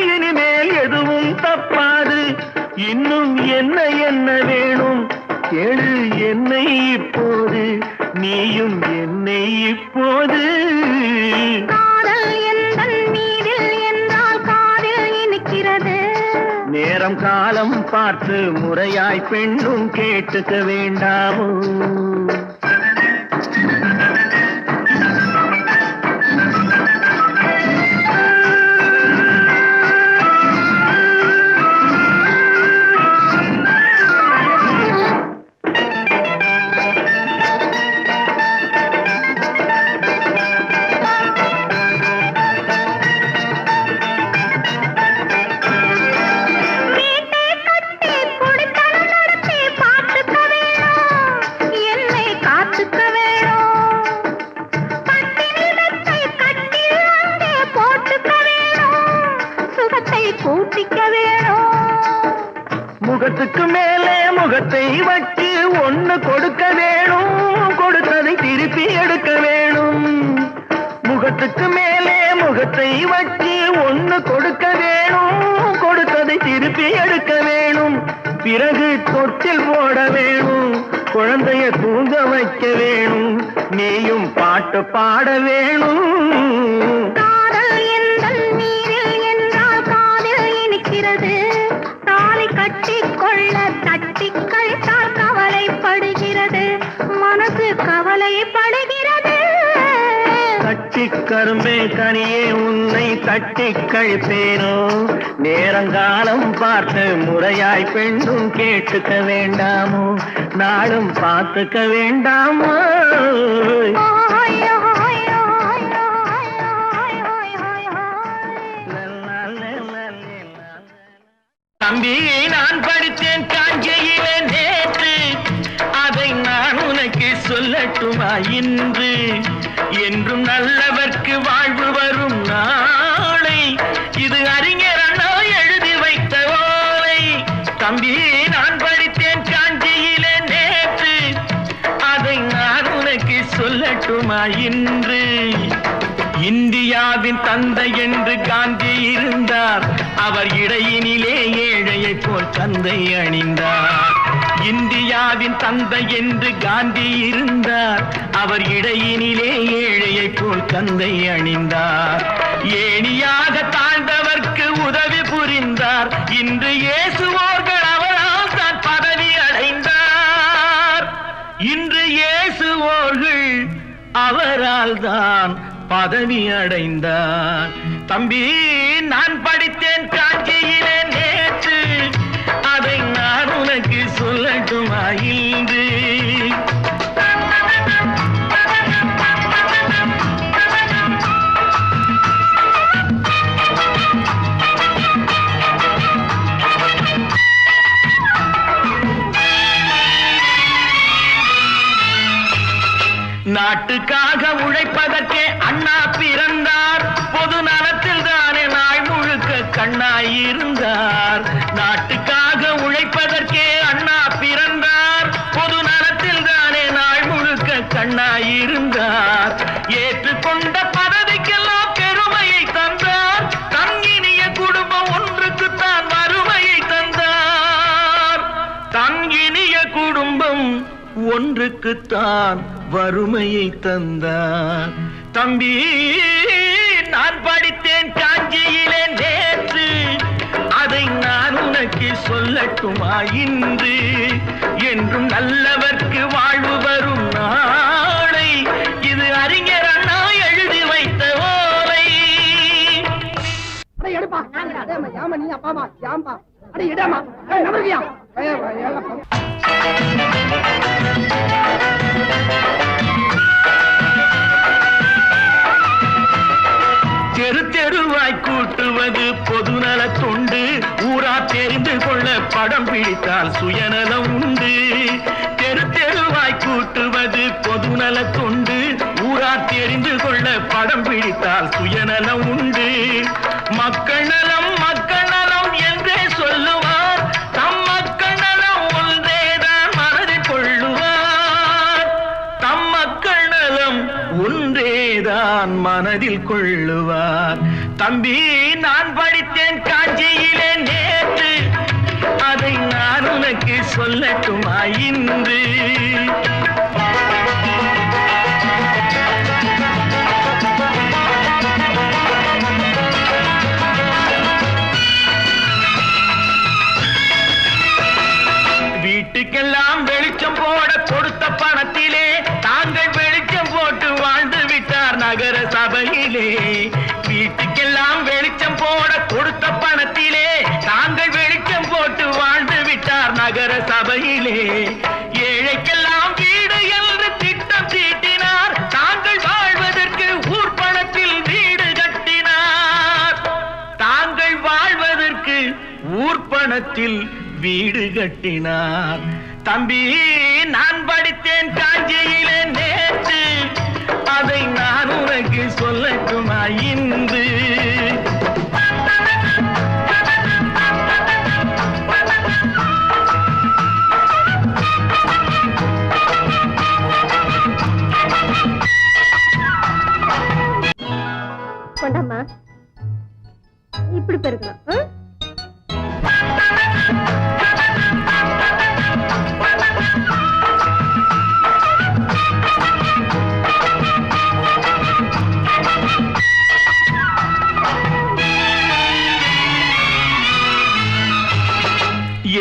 இனிமேல் எதுவும் தப்பாது இன்னும் என்ன என்ன வேணும் கேளு என்னை இப்போது நீயும் என்னை இப்போது நேரம் காலம் பார்த்து முறையாய் பெண்ணும் கேட்டுக்க வேண்டாமோ முகத்துக்கு மேலே முகத்தை வச்சு ஒண்ணு கொடுக்க வேணும் கொடுத்ததை திருப்பி எடுக்க வேணும் முகத்துக்கு மேலே முகத்தை வச்சு ஒண்ணு கொடுக்க வேணும் கொடுத்ததை திருப்பி எடுக்க வேணும் பிறகு தொட்டில் போட வேணும் குழந்தைய தூங்க வைக்க வேணும் நீயும் பாட்டு பாட வேணும் கட்டிக்கொள்ள தட்டி கழித்தால் கவலைப்படுகிறது மனசு கவலைப்படுகிறது கட்டிக் கரும்பே கனியே உன்னை தட்டி கழிப்பேனோ நேரங்காலம் பார்த்து முறையாய் பெண்ணும் கேட்டுக்க வேண்டாமோ நாளும் பார்த்துக்க வேண்டாமோ தம்பி நான் படித்தேன் காஞ்சியிலே நேற்று அதை நான் உனக்கு சொல்லட்டுமா இன்று என்றும் நல்லவர்க்கு வாழ்வு வரும் நாளை இது அறிஞர் அண்ணா எழுதி வைத்த ஓலை தம்பி நான் படித்தேன் காஞ்சியிலே நேற்று அதை நான் உனக்கு சொல்லட்டுமா இன்று இந்தியாவின் தந்தை என்று காந்தி இருந்தார் அவர் இடையினிலே ஏழையை போல் தந்தை அணிந்தார் இந்தியாவின் தந்தை என்று காந்தி இருந்தார் அவர் இடையினிலே ஏழையை போல் தந்தை அணிந்தார் ஏணியாக தாழ்ந்தவர்க்கு உதவி புரிந்தார் இன்று இயேசுவோர்கள் அவரால் தான் பதவி அடைந்தார் இன்று இயேசுவோர்கள் அவரால் தான் பதவி அடைந்தார் தம்பி நான் படித்தேன் காஞ்சியிலே நேற்று அதை நான் உனக்கு சொல்லட்டுமா இன்று நாட்டு நாட்டுக்காக உழைப்பதற்கே அண்ணா பிறந்தார். பொது நலத்தில் தானே நாள் முழுக்க கண்ணாயிருந்தார். நாட்டுக்காக உழைப்பதற்கே அண்ணா பிறந்தார். பொது நலத்தில் தானே நாள் முழுக்க கண்ணாயிருந்தார். ஏற்றுக்கொண்ட பதவிக்கெல்லாம் பெருமையை தந்தார். தங்கினிய குடும்பம் ஒன்றுக்குத்தான் வறுமையை தந்தார். தங்கினிய குடும்பம் ஒன்றுக்குத்தான் வறுமையை தந்தார். தம்பி, நான் படித்தேன் காஞ்சியிலே நேற்று, அதை நான் உனக்கு சொல்லட்டுமா இன்று? என்றும் நல்லவர்க்கு வாழ்வு வரும் நாளை, இது அறிஞர் அண்ணா எழுதி வைத்த ஓலை. தெரு தெருவாய் கூட்டுவது பொதுநல தொண்டு. ஊரா தெரிந்து கொள்ள படம் பிடித்தால் சுயநலம் உண்டு. தெரு தெருவாய் கூட்டுவது பொதுநல தொண்டு. ஊரா தெரிந்து கொள்ள படம் பிடித்தால் சுயநலம் உண்டு. மக்கள் நலம் மக்கள் நலம் என்றே சொல்லுவார். தம் மக்கள் நலம் ஒன்றேதான் மனதில் கொள்ளுவார். தம் மக்கள் நலம் ஒன்றேதான் மனதில் கொள்ளுவார். தம்பி, நான் படித்தேன் காஞ்சியிலே நேற்று, அதை நான் உனக்கு சொல்லட்டுமா இன்று? வீட்டுக்கெல்லாம் வெளிச்சம் போட கொடுத்த பணத்திலே தாங்கள் வெளிச்சம் போட்டு வாழ்ந்து விட்டார் நகர சபையிலே. வீட்டுக்கெல்லாம் வெளிச்சம் போட கொடுத்த பணத்திலே தாங்கள் வெளிச்சம் போட்டு வாழ்ந்து விட்டார் நகர சபையிலே. ஏழைக்கெல்லாம் வீடு என்று திட்டம் தீட்டினார். தாங்கள் வாழ்வதற்கு ஊர் பணத்தில் வீடு கட்டினார். தாங்கள் வாழ்வதற்கு ஊர் பணத்தில் வீடு கட்டினார். தம்பி, நான் படித்தேன் காஞ்சியிலே நேற்று, அதை நான் உனக்கு சொல்லட்டுமா இன்று? கொண்டாமா, இப்படி பெருக்கலாம்.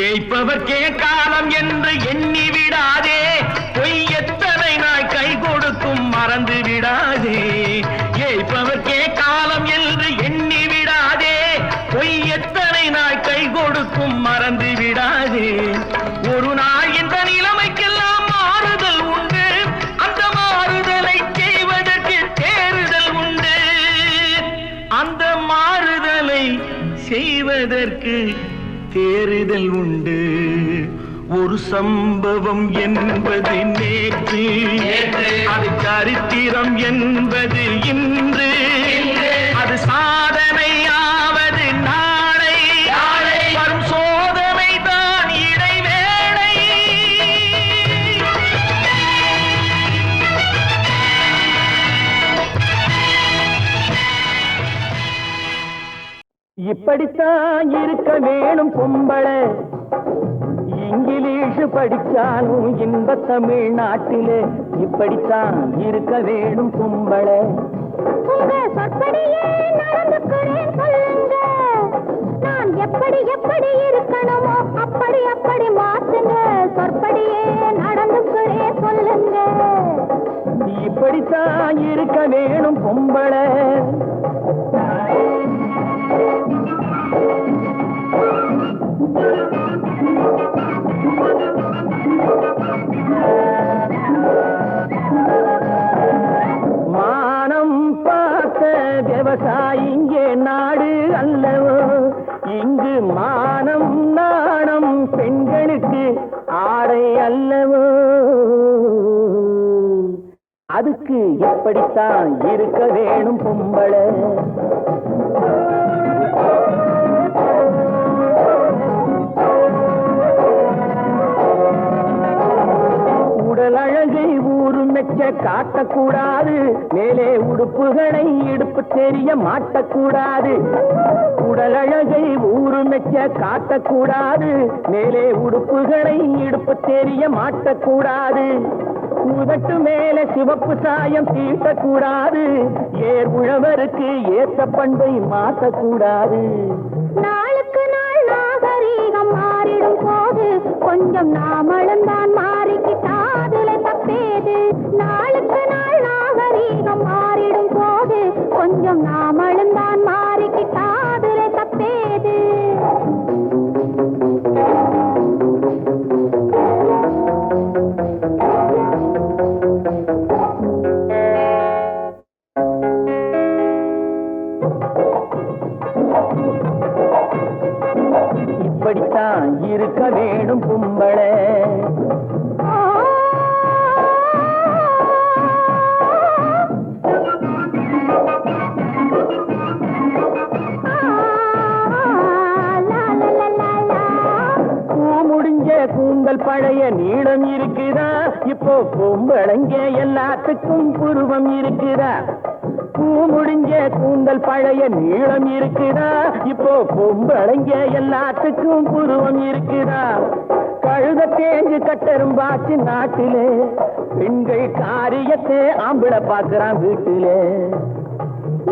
ஏய்ப்பவர்க்கே காலம் என்று எண்ணி விடாதே. பொய் எத்தனை நாள் கை கொடுக்கும் மறந்து விடாதே. ஏய்ப்பவர்க்கே காலம் என்று எண்ணி விடாதே. பொய் எத்தனை நாள் கை கொடுக்கும் மறந்து விடாதே. ஒரு நாள் இந்த நிலைமைக்கெல்லாம் மாறுதல் உண்டு. அந்த மாறுதலை செய்வதற்கு தேறுதல் உண்டு. அந்த மாறுதலை செய்வதற்கு தேறுதல் உண்டு. ஒரு சம்பவம் என்பது நேற்று, அது சரித்திரம் என்பது இன்று. அது சாதனையாவது நாளை, வரும் சோதனை தான் இடைவேளை. இப்படித்தான் இருக்க வேணும் பொம்பளை. இங்கிலீஷ் படிச்சாலும் இன்ப தமிழ்நாட்டிலே இப்படித்தான் இருக்க வேணும் பொம்பளை. உங்க சொற்படியே நடந்துக்கிறேன் சொல்லுங்க. நான் எப்படி எப்படி இருக்கணுமோ அப்படி அப்படி மாத்துங்க. சொற்படியே நடந்துக்கிறேன் சொல்லுங்க. இப்படித்தான் இருக்க வேணும் பொம்பளை. மானம் பார்த்த விவசாயி இங்கே நாடு அல்லவோ. இங்கு மானம் நாணம் பெண்களுக்கு ஆடை அல்லவோ. அதுக்கு எப்படித்தான் இருக்க வேணும் பொம்பளை. உடல் அழகை ஊரு மெச்ச காட்டக்கூடாது, மேலே உடுப்புகளை இடுப்பு தெரிய மாட்டக்கூடாது. உடல் அழகை ஊரு மெச்ச காட்டக்கூடாது, மேலே உடுப்புகளை இடுப்பு தெரிய மாட்டக்கூடாது. உதட்டு மேல சிவப்பு சாயம் தீட்டக்கூடாது, ஏர் உழவருக்கு ஏத்த பண்பை மாற்றக்கூடாது. நாளுக்கு நாள் நாகரீகம் மாறிடும் போது கொஞ்சம் நாமளும் தான் மாறிக்கிட்டாதுல தப்பேது. நாளுக்கு நாள் நாகரீகம் மாறிடும் போது கொஞ்சம் நாமளும் தான் மாறிக்கிட்டாதுல தப்பேது. இப்படித்தான் இருக்க வேணும் பொம்பளை. கூந்தல் பழைய நீளம் இருக்குதா, இப்போ பொம்பளைங்க எல்லாத்துக்கும் புருவம் இருக்குதா. பூ முடிஞ்ச கூந்தல் பழைய நீளம் இருக்குதா, இப்போ பொம்பளைங்க எல்லாத்துக்கும் புருவம் இருக்குதா. கழுத தேஞ்சு கட்டெரும்பாச்சு நாட்டிலே, பெண்கள் காரியத்தை ஆம்பளை பார்க்கிறான் வீட்டிலே.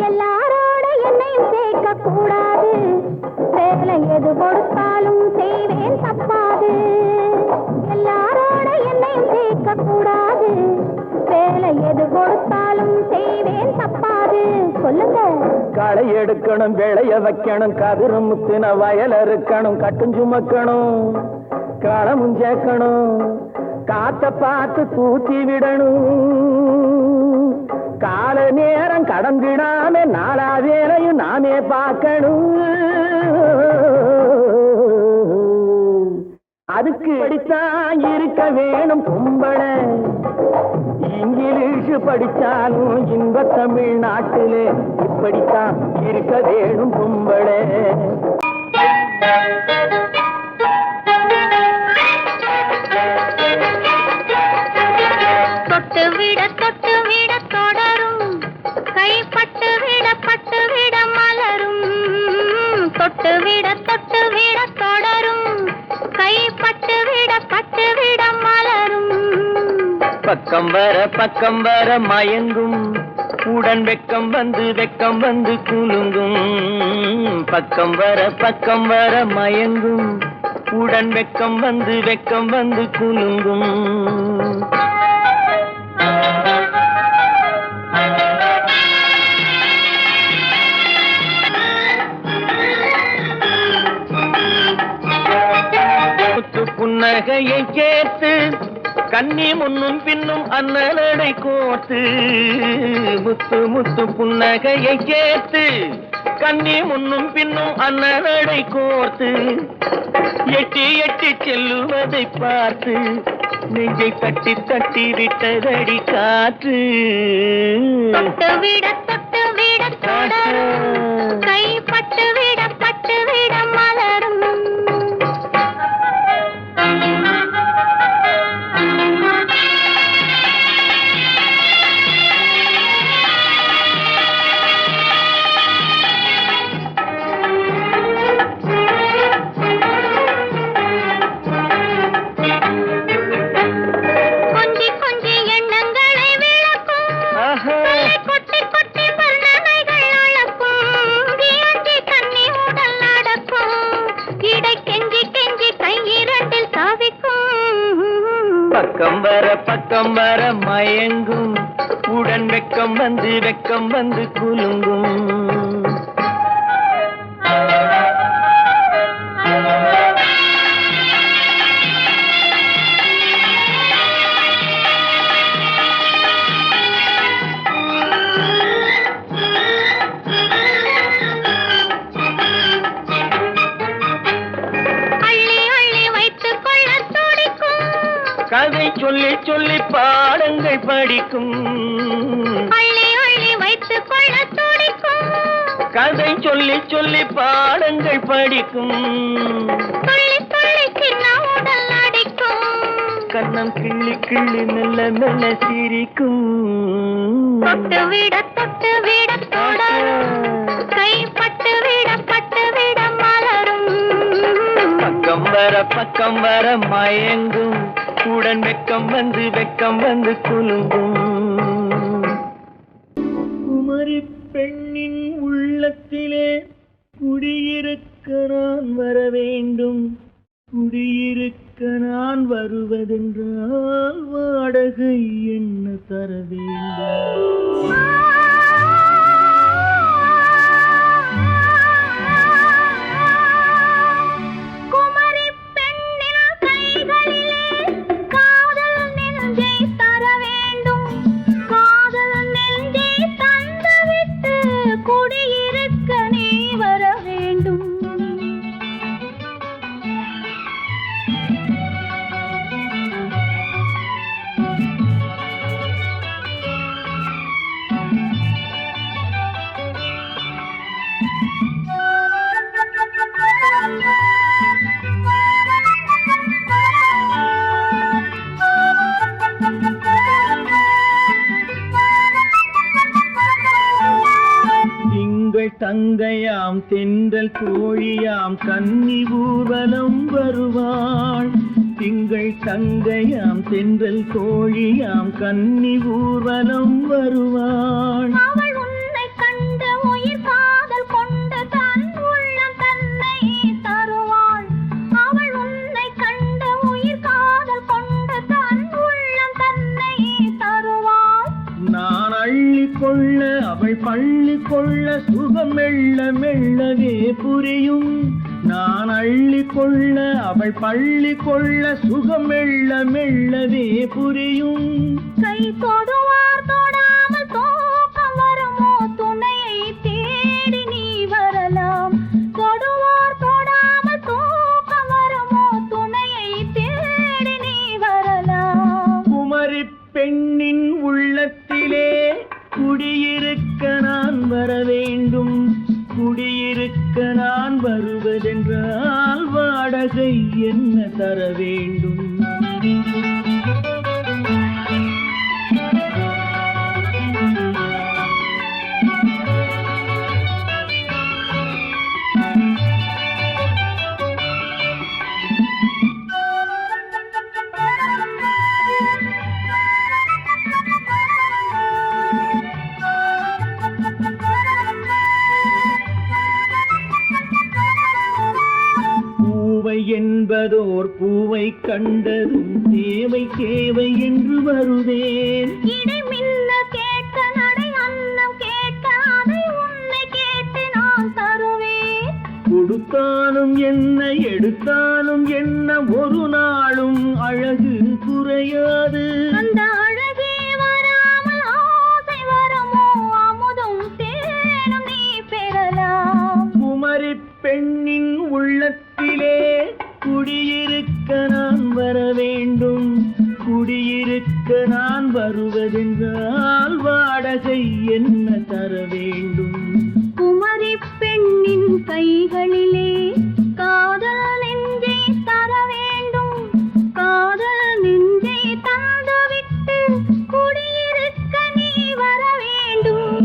எல்லாரோட என்னையும் சேர்க்க கூடாது, வேலை எது கொடுத்தாலும் செய்வேன் தப்பாது. எல்லாரோட என்னையும் சேர்க்க கூடாது, வேலை எது கொடுத்தாலும் செய்வேன் தப்பாது. சொல்லுங்க. களை எடுக்கணும், விளைய வைக்கணும், கதிரு முத்தின வயல் இருக்கணும், கட்டும் சுமக்கணும், களமும் சேர்க்கணும், காத்த பார்த்து தூத்தி விடணும். கால நேரம் கடந்திடாம நாளா வேலையும் நாமே பார்க்கணும். அதுக்கு படித்தான் இருக்க வேணும் பொம்பளை. இங்கிலீஷ் படிச்சாலும் இன்ப தமிழ்நாட்டிலே இப்படித்தான் இருக்க வேணும் பொம்பளை. தொட்டு விட தொடரும், கைப்பட்டு விட மலரும். தொட்டு விட தொடரும், கைப்பட்டு விட மலரும். பக்கம் வர மயங்கும், உடன் வெக்கம் வந்து குலுங்கும். பக்கம் வர மயங்கும், உடன் வெக்கம் வந்து குலுங்கும். புன்னகையை சேர்த்து கண்ணி முன்னும் பின்னும் அண்ணலடை கோர்த்து. முத்து புன்னகையை சேர்த்து கண்ணி முன்னும் பின்னும் அண்ணலடை கோர்த்து. எட்டி செல்லுவதை பார்த்து நெஞ்சை தட்டி விட்டதடி காற்று. தொட்டு விட தொடரும், கைப்பட்டு விட மலரும். கொஞ்சி எண்ணங்களை விளக்கும், கொட்டி வர்ணனைகள் அளக்கும். கண்ணி உடல் நடக்கும், இடை கெஞ்சி கையிரண்டில் சாவிக்கும். பக்கம் வர மயங்கும், உடன் வெக்கம் வந்து குலுங்கும். கதை சொல்லி பாடங்கள் பாடங்கள் படிக்கும். அள்ளி அள்ளி வைத்துக் கொள்ள துடிக்கும். கதை சொல்லி சொல்லி பாடங்கள் படிக்கும். துள்ளி துள்ளி சின்ன உடல் அடிக்கும். கண்ணம் கிள்ளி கிள்ளி மெல்ல மெல்ல சிரிக்கும். தொட்டு விட தொட கை பட்டு விட மலரும். பக்கம் வர மயங்கும். உடன் வெக்கம் வந்து குலுங்கும். குமரி பெண்ணின் உள்ளத்திலே குடியிருக்க நான் வர வேண்டும். குடியிருக்க நான் வருவதென்றால் வாடகை என்ன தர வேண்டும். குமரி பெண்ணின் கைகளிலே காதல் நெஞ்சை தர வேண்டும். காதல் நெஞ்சை தந்துவிட்டு குடியிருக்க நீ வர வேண்டும். தங்கையாம் தென்றல் தோழியாம் கன்னி ஊர்வலம் வருவாள். திங்கள் தங்கையாம் தென்றல் தோழியாம் கன்னி ஊர்வலம் வருவாள். அவள் உன்னை கண்டு உயிர் காதல் கொண்டு தன் உள்ளம் தன்னை தருவாள். அவள் உன்னை கண்டு உயிர் காதல் கொண்டு தன் உள்ளம் தன்னை தருவாள். நான் அள்ளி கொள்ள அவள் பள்ளி கொள்ள சுகம் மெல்ல மெல்லவே புரியும். நான் அள்ளி கொள்ள அவள் பள்ளி கொள்ள சுகம் மெல்ல மெல்லவே புரியும். கை தொடுவார் தொடாமல் தூக்கம் வருமோ துணையை தேடி நீ வரலாம். தொடுவார் தொடாமல் தூக்கம் வருமோ துணையை தேடி நீ வரலாம். குமரி பெண்ணின் உள்ளத்திலே குடியிருக்க நான் வர வேண்டும். குடியிருக்க நான் வருவதென்றால் வாடகை என்ன தர வேண்டும். என்பதோர் பூவை கண்டதும் தேவை தேவை என்று வருவேன். இடை மின்ன கேட்க நடை அன்னம் கேட்க அதை உன்னை கேட்டு நான் தருவேன். கொடுத்தாலும் என்ன எடுத்தாலும் என்ன ஒரு நாளும் அழகு குறையாது. அந்த அழகே வராமல் ஆசை வரமோ அமுதும் தேனும் நீ பெறலாம். குமரி பெண்ணின் உள்ளத்திலே குடியிருக்க நான் வர வேண்டும். குடியிருக்க நான் வருவதென்றால் வாடகை என்ன தர வேண்டும். குமரி பெண்ணின் கைகளிலே காதல் நெஞ்சை தர வேண்டும். காதல் நெஞ்சை தந்துவிட்டு குடியிருக்க நீ வர வேண்டும்.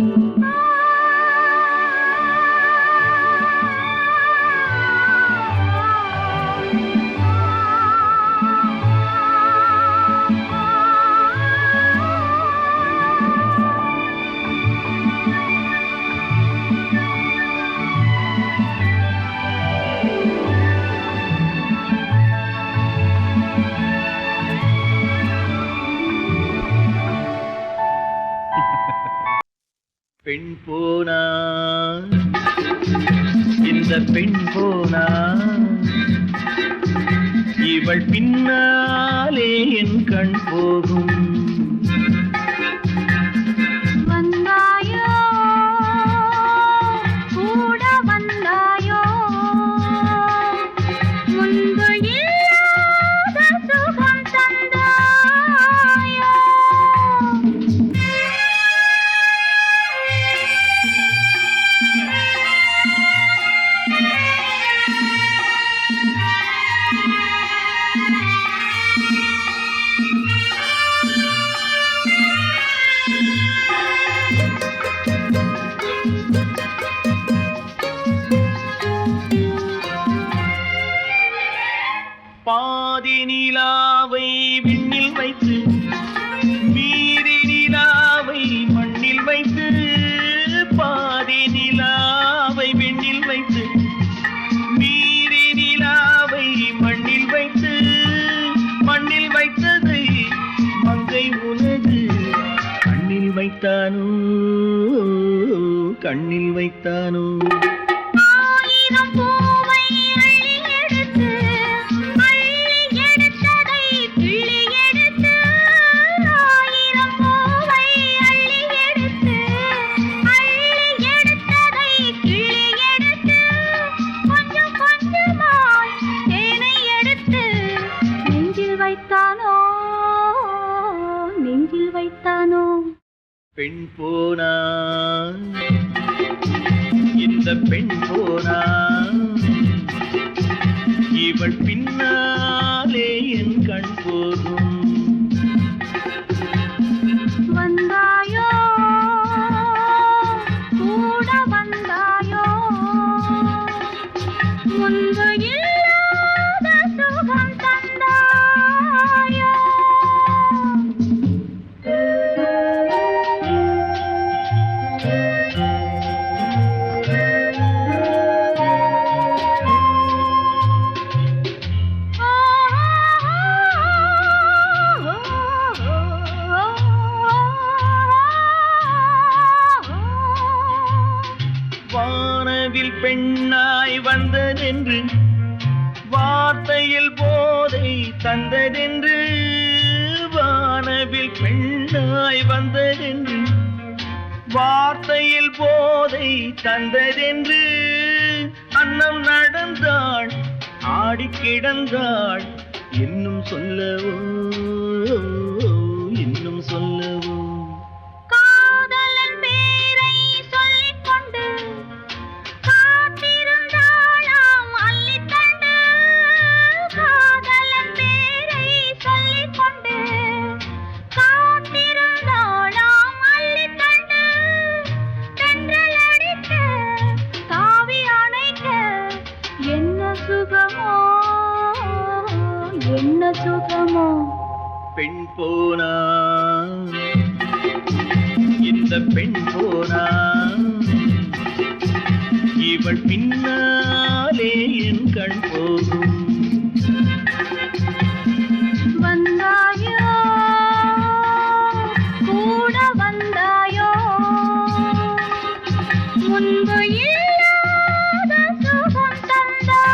பெண் போனா இந்த பெண் போனா இவள் பின்னாலே என் கண் போகும். வந்தாயோ கூட வந்தாயோ முன்பு இல்லாத சுகம் தந்தாயோ. நிலாவை விண்ணில் வைத்து மீதி நிலாவை மண்ணில் வைத்து பாதி நிலாவை விண்ணில் வைத்து மீதி நிலாவை மண்ணில் வைத்து மண்ணில் வைத்ததை மங்கை உனது கண்ணில் வைத்தானோ கண்ணில் வைத்தானோ ஆயிரம் பூவை அள்ளி எடுத்து எடுத்ததை கிள்ளி எடுத்து ஆயிரம் பூவை அள்ளி எடுத்து எடுத்ததை கிள்ளி எடுத்து கொஞ்சம் கொஞ்சமாய் தேனை எடுத்து நெஞ்சில் வைத்தானோ நெஞ்சில் வைத்தானோ பெண் போனா இந்த பெண் போனா இவள் பின்னாலே என் கண் போகும் வந்தாயோ கூட வந்தாயோ முன்பு இல்லாத சுகம் தந்தாயோ வானவில் பெண்ணாய் வந்ததென்று வார்த்தையில் போதை தந்ததென்று வானவில் பெண்ணாய் வந்ததென்று வார்த்தையில் போதை தந்ததென்று அன்னம் நடந்தாள் ஆடி கிடந்தாள் இன்னும் சொல்லவோ இன்னும் சொல்லவோ காதலன் பேரை சொல்லிக் கொண்டு காத்திருந்தாளாம் அள்ளித்தண்டு காதலன் பேரை சொல்லிக் கொண்டு காத்திருந்தாளாம் அள்ளித்தண்டு தென்றல் அடிக்க தாவி அணைக்க என்ன சுகமோ என்ன சுகமோ பெண் போனா இந்த பெண் போனா இவள் பின்னாலே என் கண் போகும் வந்தாயோ கூட வந்தாயோ முன்பு இல்லாத சுகம் தந்தாயோ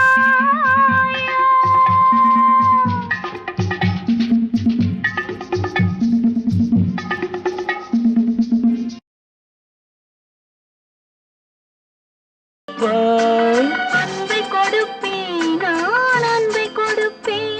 அன்பை கொடுப்பேன் நான் அன்பை கொடுப்பேன்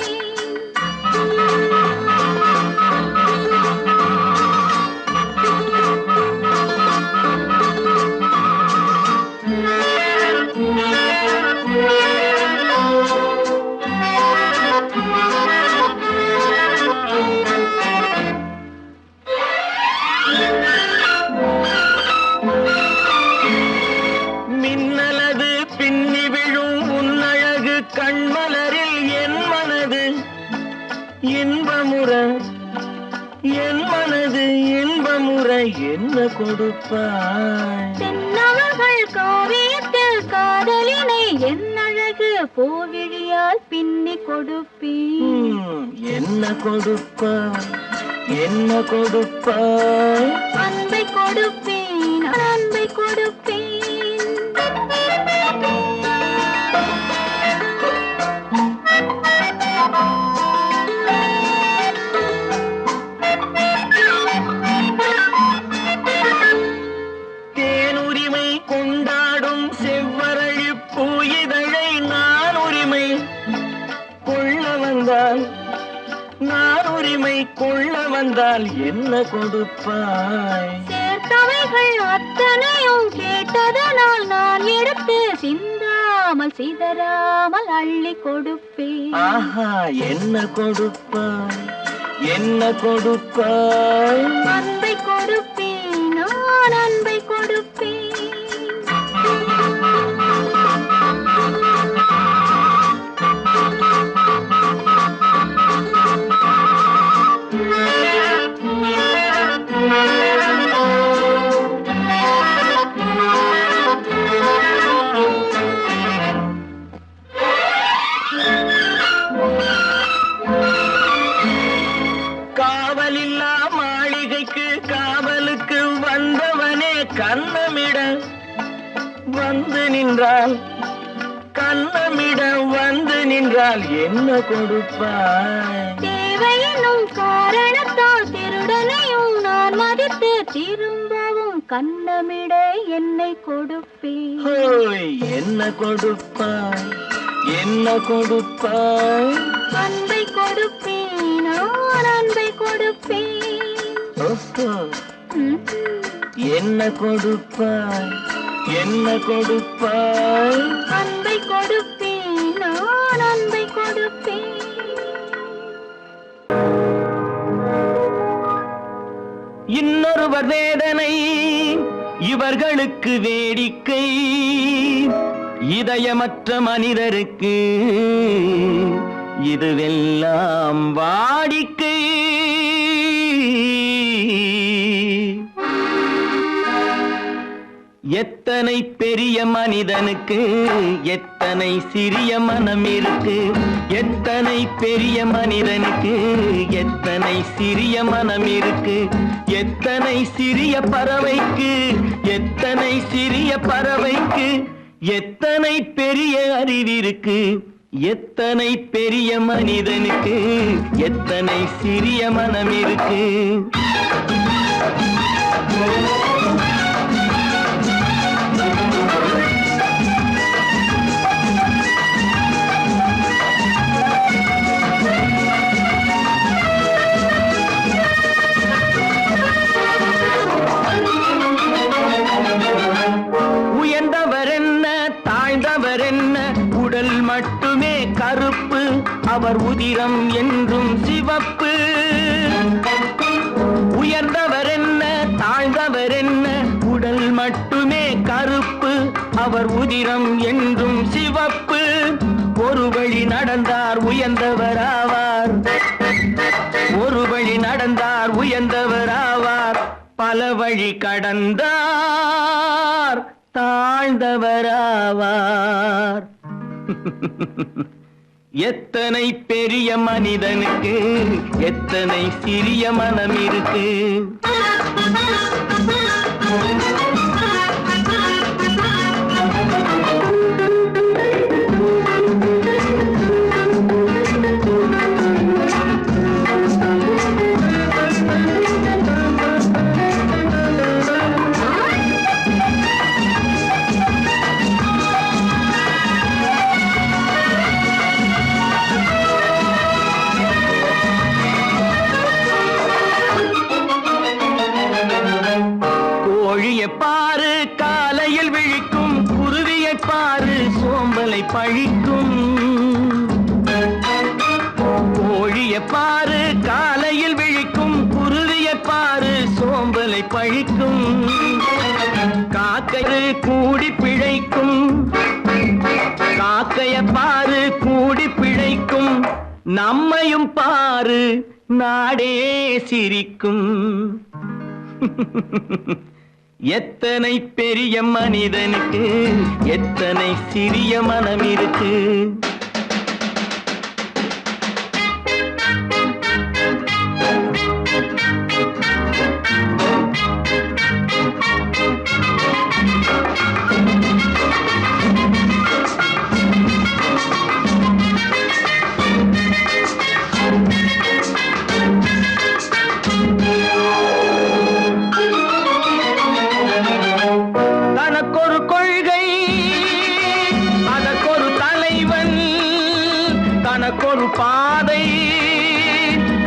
மின்னலது பின்னி விழும் உன்னழகு கண்மலரில் என் மனது இன்பமுற என் மனது இன்பமுற என்ன கொடுப்பாய் தென்னவர்கள் காவியத்தில் காதலினை என் அழகு பூவிழியால் பின்னி கொடுப்பேன் என்ன கொடுப்பாய் என்ன கொடுப்பாய் அன்பை கொடுப்பேன் அன்பை கொடுப்பேன் தேனுரிமை கொண்டாடும் செவ்வரளி பூயிதழை நான் உரிமை கொள்ள வந்தால் நான் உரிமை கொள்ள வந்தால் என்ன கொடுப்பாய் சேர்த்தவைகள் அத்தனையும் கேட்டதனால் நான் எடுத்து சிந்தாமல் சிதறாமல் அள்ளி கொடுப்பேன் ஆஹா என்ன கொடுப்பாய் என்ன கொடுப்பாய் அன்பை கொடுப்பேன் நான் அன்பை கொடுப்பேன் கண்ணமிட வந்து நின்றால் என்ன கொடுப்பாய்? தேவையெனும் காரணத்தால் திருடனையும் நான் மதித்து திரும்பவும் கண்ணமிட என்னை கொடுப்பேன். என்ன கொடுப்பாய்? அன்பை கொடுப்பேன், நான் அன்பை கொடுப்பேன். என்ன கொடுப்பாய்? அன்பை கொடுப்பேன், நான் அன்பை கொடுப்பேன். இன்னொருவர் வேதனை இவர்களுக்கு வேடிக்கை, இதயமற்ற மனிதருக்கு இதுவெல்லாம் வாடிக்கை. எத்தனை பெரிய மனிதனுக்கு எத்தனை சிறிய மனம் இருக்கு, எத்தனை பெரிய மனிதனுக்கு எத்தனை சிறிய மனம் இருக்கு, எத்தனை சிறிய பறவைக்கு எத்தனை சிறிய பறவைக்கு எத்தனை பெரிய அறிவிருக்கு, எத்தனை பெரிய மனிதனுக்கு எத்தனை சிறிய மனம் இருக்கு. உடல் மட்டுமே கருப்பு, அவர் உதிரம் என்றும் சிவப்பு. உயர்ந்தவர் என்ன தாழ்ந்தவர் என்ன, உடல் மட்டுமே கருப்பு, அவர் உதிரம் என்றும் சிவப்பு. ஒரு வழி நடந்தார் உயர்ந்தவராவார், ஒரு வழி நடந்தார் உயர்ந்தவராவார், பல வழி கடந்தார் தாழ்ந்தவராவார். எத்தனை பெரிய மனிதனுக்கு எத்தனை சிறிய மனம் இருக்கு. பாரு காலையில் விழிக்கும், குருவியை பாரு சோம்பலை பழிக்கும். கோழியை பாரு காலையில் விழிக்கும், குருவியை பாரு சோம்பலை பழிக்கும். காக்கை கூடி பிழைக்கும், காக்கைய பாரு கூடி பிழைக்கும். நம்மையும் பாரு நாடே சிரிக்கும். எத்தனை பெரிய மனிதனுக்கு எத்தனை சிறிய மனம் இருக்கு. தனக்கொரு பாதை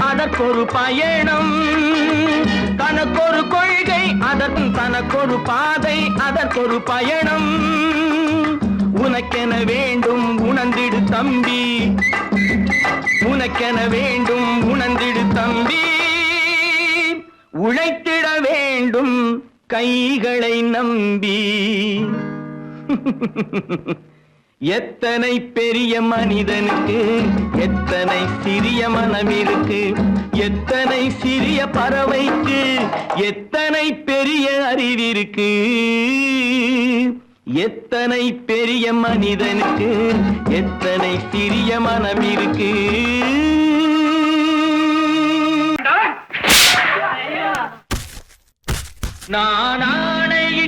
அதற்கொரு பயணம், தனக்கொரு கொள்கை அதற்கு தனக்கொரு பாதை அதற்கொரு பயணம். உனக்கென வேண்டும் உணர்ந்திடு தம்பி, உனக்கென வேண்டும் உணர்ந்திடு தம்பி. உழைத்திட வேண்டும் கைகளை நம்பி. எத்தனை பெரிய மனிதனுக்கு எத்தனை சிறிய மனம் இருக்கு, எத்தனை சிறிய பறவைக்கு எத்தனை பெரிய அறிவிருக்கு. எத்தனை பெரிய மனிதனுக்கு எத்தனை சிறிய மனம் இருக்கு. நான் ஆணையிடுகிறேன்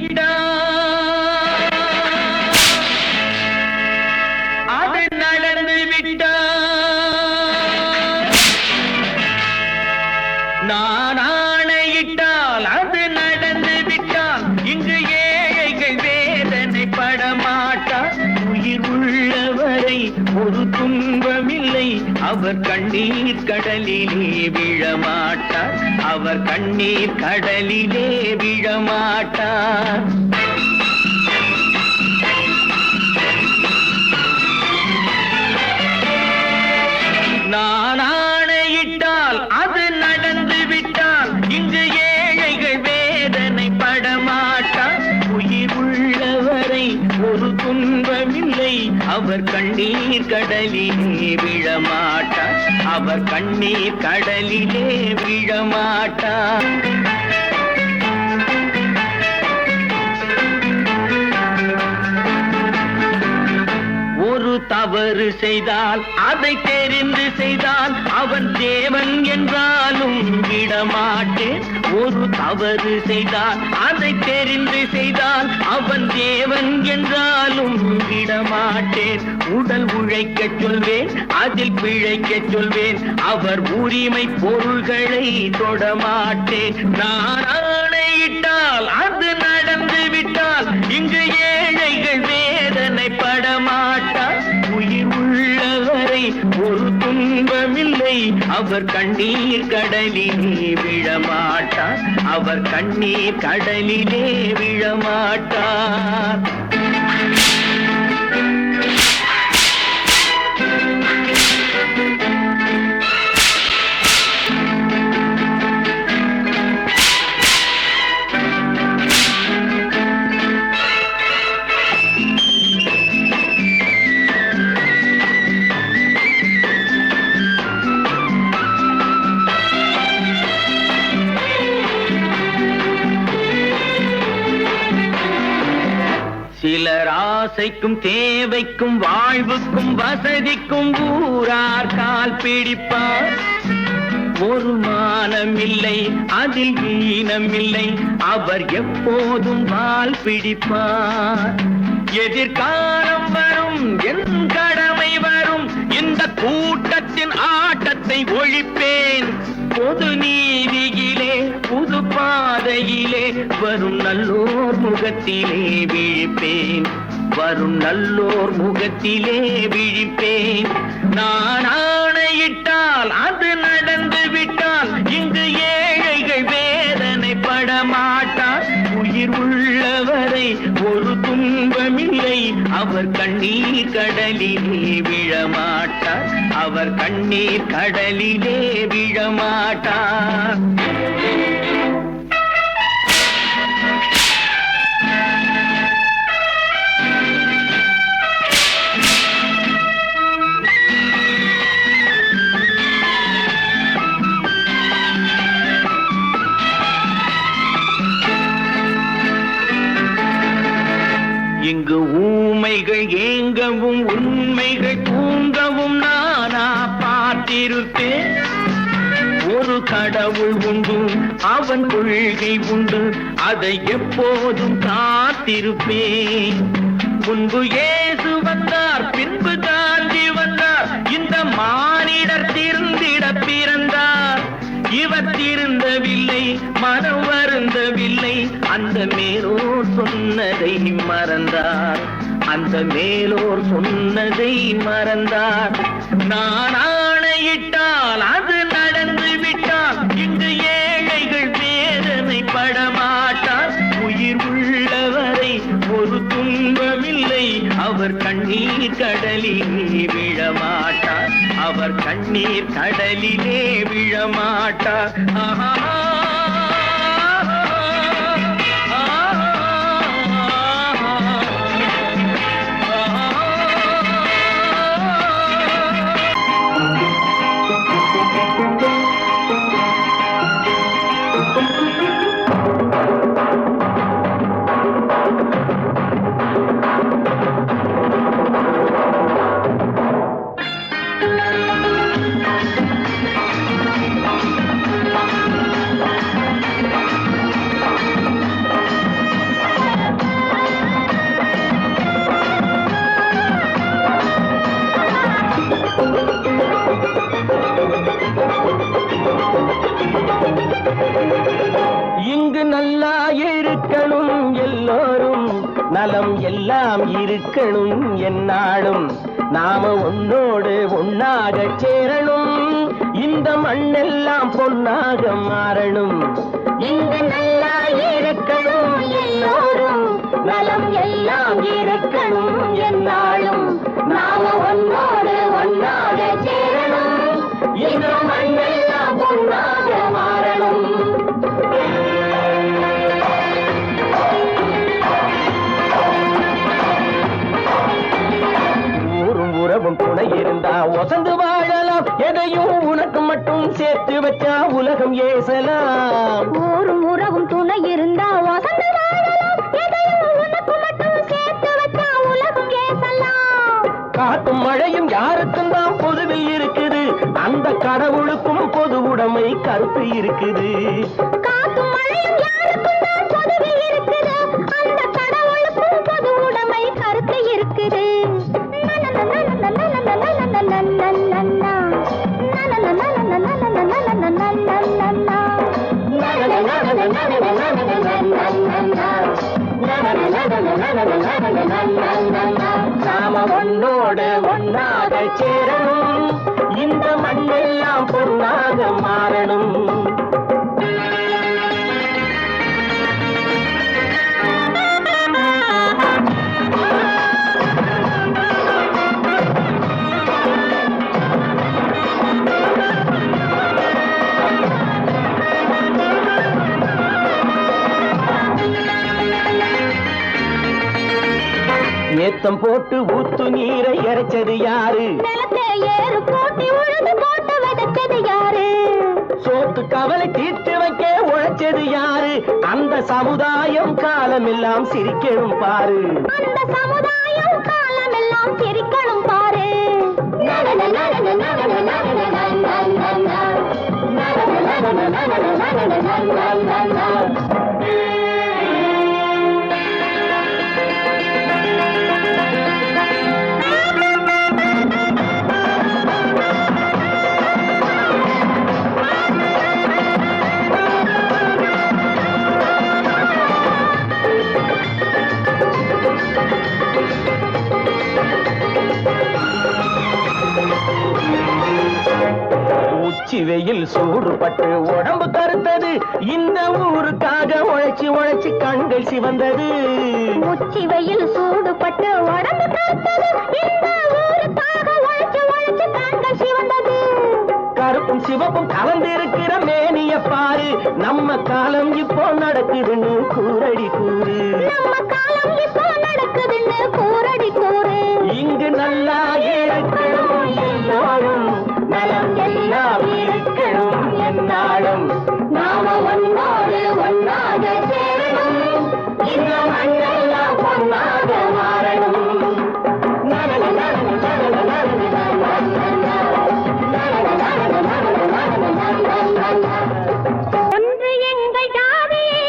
அவர் கண்ணீர் கடலிலே விழமாட்டார், அவர் கண்ணீர் கடலிலே விழமாட்டார். நான் ஆணையிட்டால் அது நடந்து விட்டால் இங்கு ஏழைகள் வேதனை படமாட்டார். உயிர் உள்ளவரை ஒரு துன்பமில்லை, அவர் கண்ணீர் கடலிலே விழமாட்டார், அவர் கண்ணீர் கடலிலே விழமாட்டார். ஒரு தவறு செய்தால் அதை தெரிந்து செய்தால் அவன் தேவன் என்றாலும் விடமாட்டேன். ஒரு தவறு செய்தால் அதை தெரிந்து செய்தால் அவன் தேவன் என்றாலும் விடமாட்டேன். உடல் உழைக்கச் சொல்வேன், அதில் பிழைக்கச் சொல்வேன், அவர் உரிமை பொருள்களை தொடமாட்டேன். நான் ஆணையிட்டால் அது நடந்து விட்டால் இங்கு ஏழைகள் வேதனை படமாட்டார். உயிர் உள்ளவரை ஒரு துன்பமில்லை, அவர் கண்ணீர் கடலிலே விழமாட்டார், அவர் கண்ணீர் கடலிலே விழமாட்டார். சிலர் ஆசைக்கும் தேவைக்கும் வாழ்வுக்கும் வசதிக்கும் ஊரார் கால் பிடிப்பார். ஒரு மானம் இல்லை, அதில் ஈனம் இல்லை, அவர் எப்போதும் வால் பிடிப்பார். எதிர்காலம் வரும், என் கடமை வரும், இந்த கூட்டத்தின் ஆட்டத்தை ஒழிப்பேன். பொது நீதியிலே புது பாதையிலே வரும் நல்லோர் முகத்திலே விழிப்பேன், வரும் நல்லோர் முகத்திலே விழிப்பேன். நான் ஆணையிட்டால் அது நடந்து விட்டால் இங்கு ஏழைகள் வேதனை படமாட்டார். உயிர் உள்ளவரை ஒரு துன்பமில்லை, அவர் கண்ணீர் கடலிலே விழமாட்டார், அவர் கண்ணீர் கடலிலே விழமாட்டார். இங்கு ஊமைகள் ஏங்கவும் உண்மைகள் தூங்கவும் நானா பார்த்திருப்பேன். ஒரு கடவுள் உண்டு, அவன் கொள்கை உண்டு, அதை எப்போதும் காத்திருப்பேன். முன்பு இயேசு வந்தார், பின்பு காந்தி வந்தார், இந்த மானிடர் திருந்திட பிறந்தார். இவர் திருந்தவில்லை, மனம் வருந்தவில்லை, அந்த மேலோர் சொன்னதை மறந்தார், அந்த மேலோர் சொன்னதை மறந்தார். நான் ஆணையிட்டால் அது நடந்து விட்டால் இங்கு ஏழைகள் வேதனை படமாட்டார். உயிர் உள்ளவரை ஒரு துன்பமில்லை, அவர் கண்ணீர் கடலிலே விழமாட்டார், அவர் கண்ணீர் கடலிலே விழமாட்டார். ஆஹா. இங்கு நல்லா இருக்கணும் எல்லோரும், நலம் எல்லாம் இருக்கணும் என்னாலும். நாம உன்னோடு ஒன்னாக சேரணும், இந்த மண்ணெல்லாம் பொன்னாக மாறணும். இங்கு நல்லா இருக்கணும் எல்லோரும், நலம் எல்லாம் இருக்கணும் என்னாலும். நாம ஒன்னோடு ஒன்னாக சேரணும், இந்த மண்ணெல்லாம் பொன்னாக மாறணும். உறவும் துணை இருந்தா வசந்து வாழலாம், எதையும் உனக்கு மட்டும் சேர்த்து வச்சா உலகம் ஏசலாம். ஊரும் உறவும் துணை இருந்தா வசந்து வாழலாம், எதையும் உனக்கு மட்டும் சேர்த்து வச்சா உலகம் ஏசலாம். காத்தும் மழையும் யாருக்கும் தான் பொதுவில் இருக்குது, அந்த கடவுளுக்கும் பொது உடைமை கருத்து இருக்குது. காத்தும் மழையும் யாருக்கும் தான் பொதுவில் இருக்குது, அந்த கடவுளுக்கும் பொது உடைமை கருத்து இருக்குது. நாம ஒன்னோடு ஒன்னாக சேரணும், இந்த மண்ணெல்லாம் பொன்னாக மாறணும். ஏத்தம் போட்டு ஊத்து நீரை இறைச்சது யாரு, ஏறு போட்டி உழுது போட்டு விதைச்சது யாரு, சோத்து கவலை தீர்த்து வைக்க உழைச்சது யாரு, அந்த சமுதாயம் காலமெல்லாம் சிரிக்கணும் பாரு, அந்த சமுதாயம் காலமெல்லாம் சிரிக்கணும் பாரு. உச்சி வெயில் சூடுபட்டு உடம்பு கருத்தது, இந்த ஊருக்காக உழைச்சி உழைச்சி கண்கள் சிவந்தது. உச்சி வெயில் சூடுபட்டு உடம்பு கருத்தது, இந்த ஊருக்காக உழைச்சி உழைச்சி கண்கள் சிவந்தது. கருப்பும் சிவப்பும் கலந்திருக்கிற மேனிய பாரு, நம்ம காலம் இப்போ நடக்குதுன்னு கூரடி கூறு, நம்ம காலம் இப்போ நடக்குதுன்னு கூரடி கூறு. இங்கு நல்லா இருக்கணும் எல்லோரும், நலம் எல்லாம் இருக்கணும் என்னாலும். நாம ஒன்னோடு ஒன்னாக சேரணும், இந்த மண்ணெல்லாம் பொன்னாக மாறணும். ஒன்று எங்கள் ஜாதியே,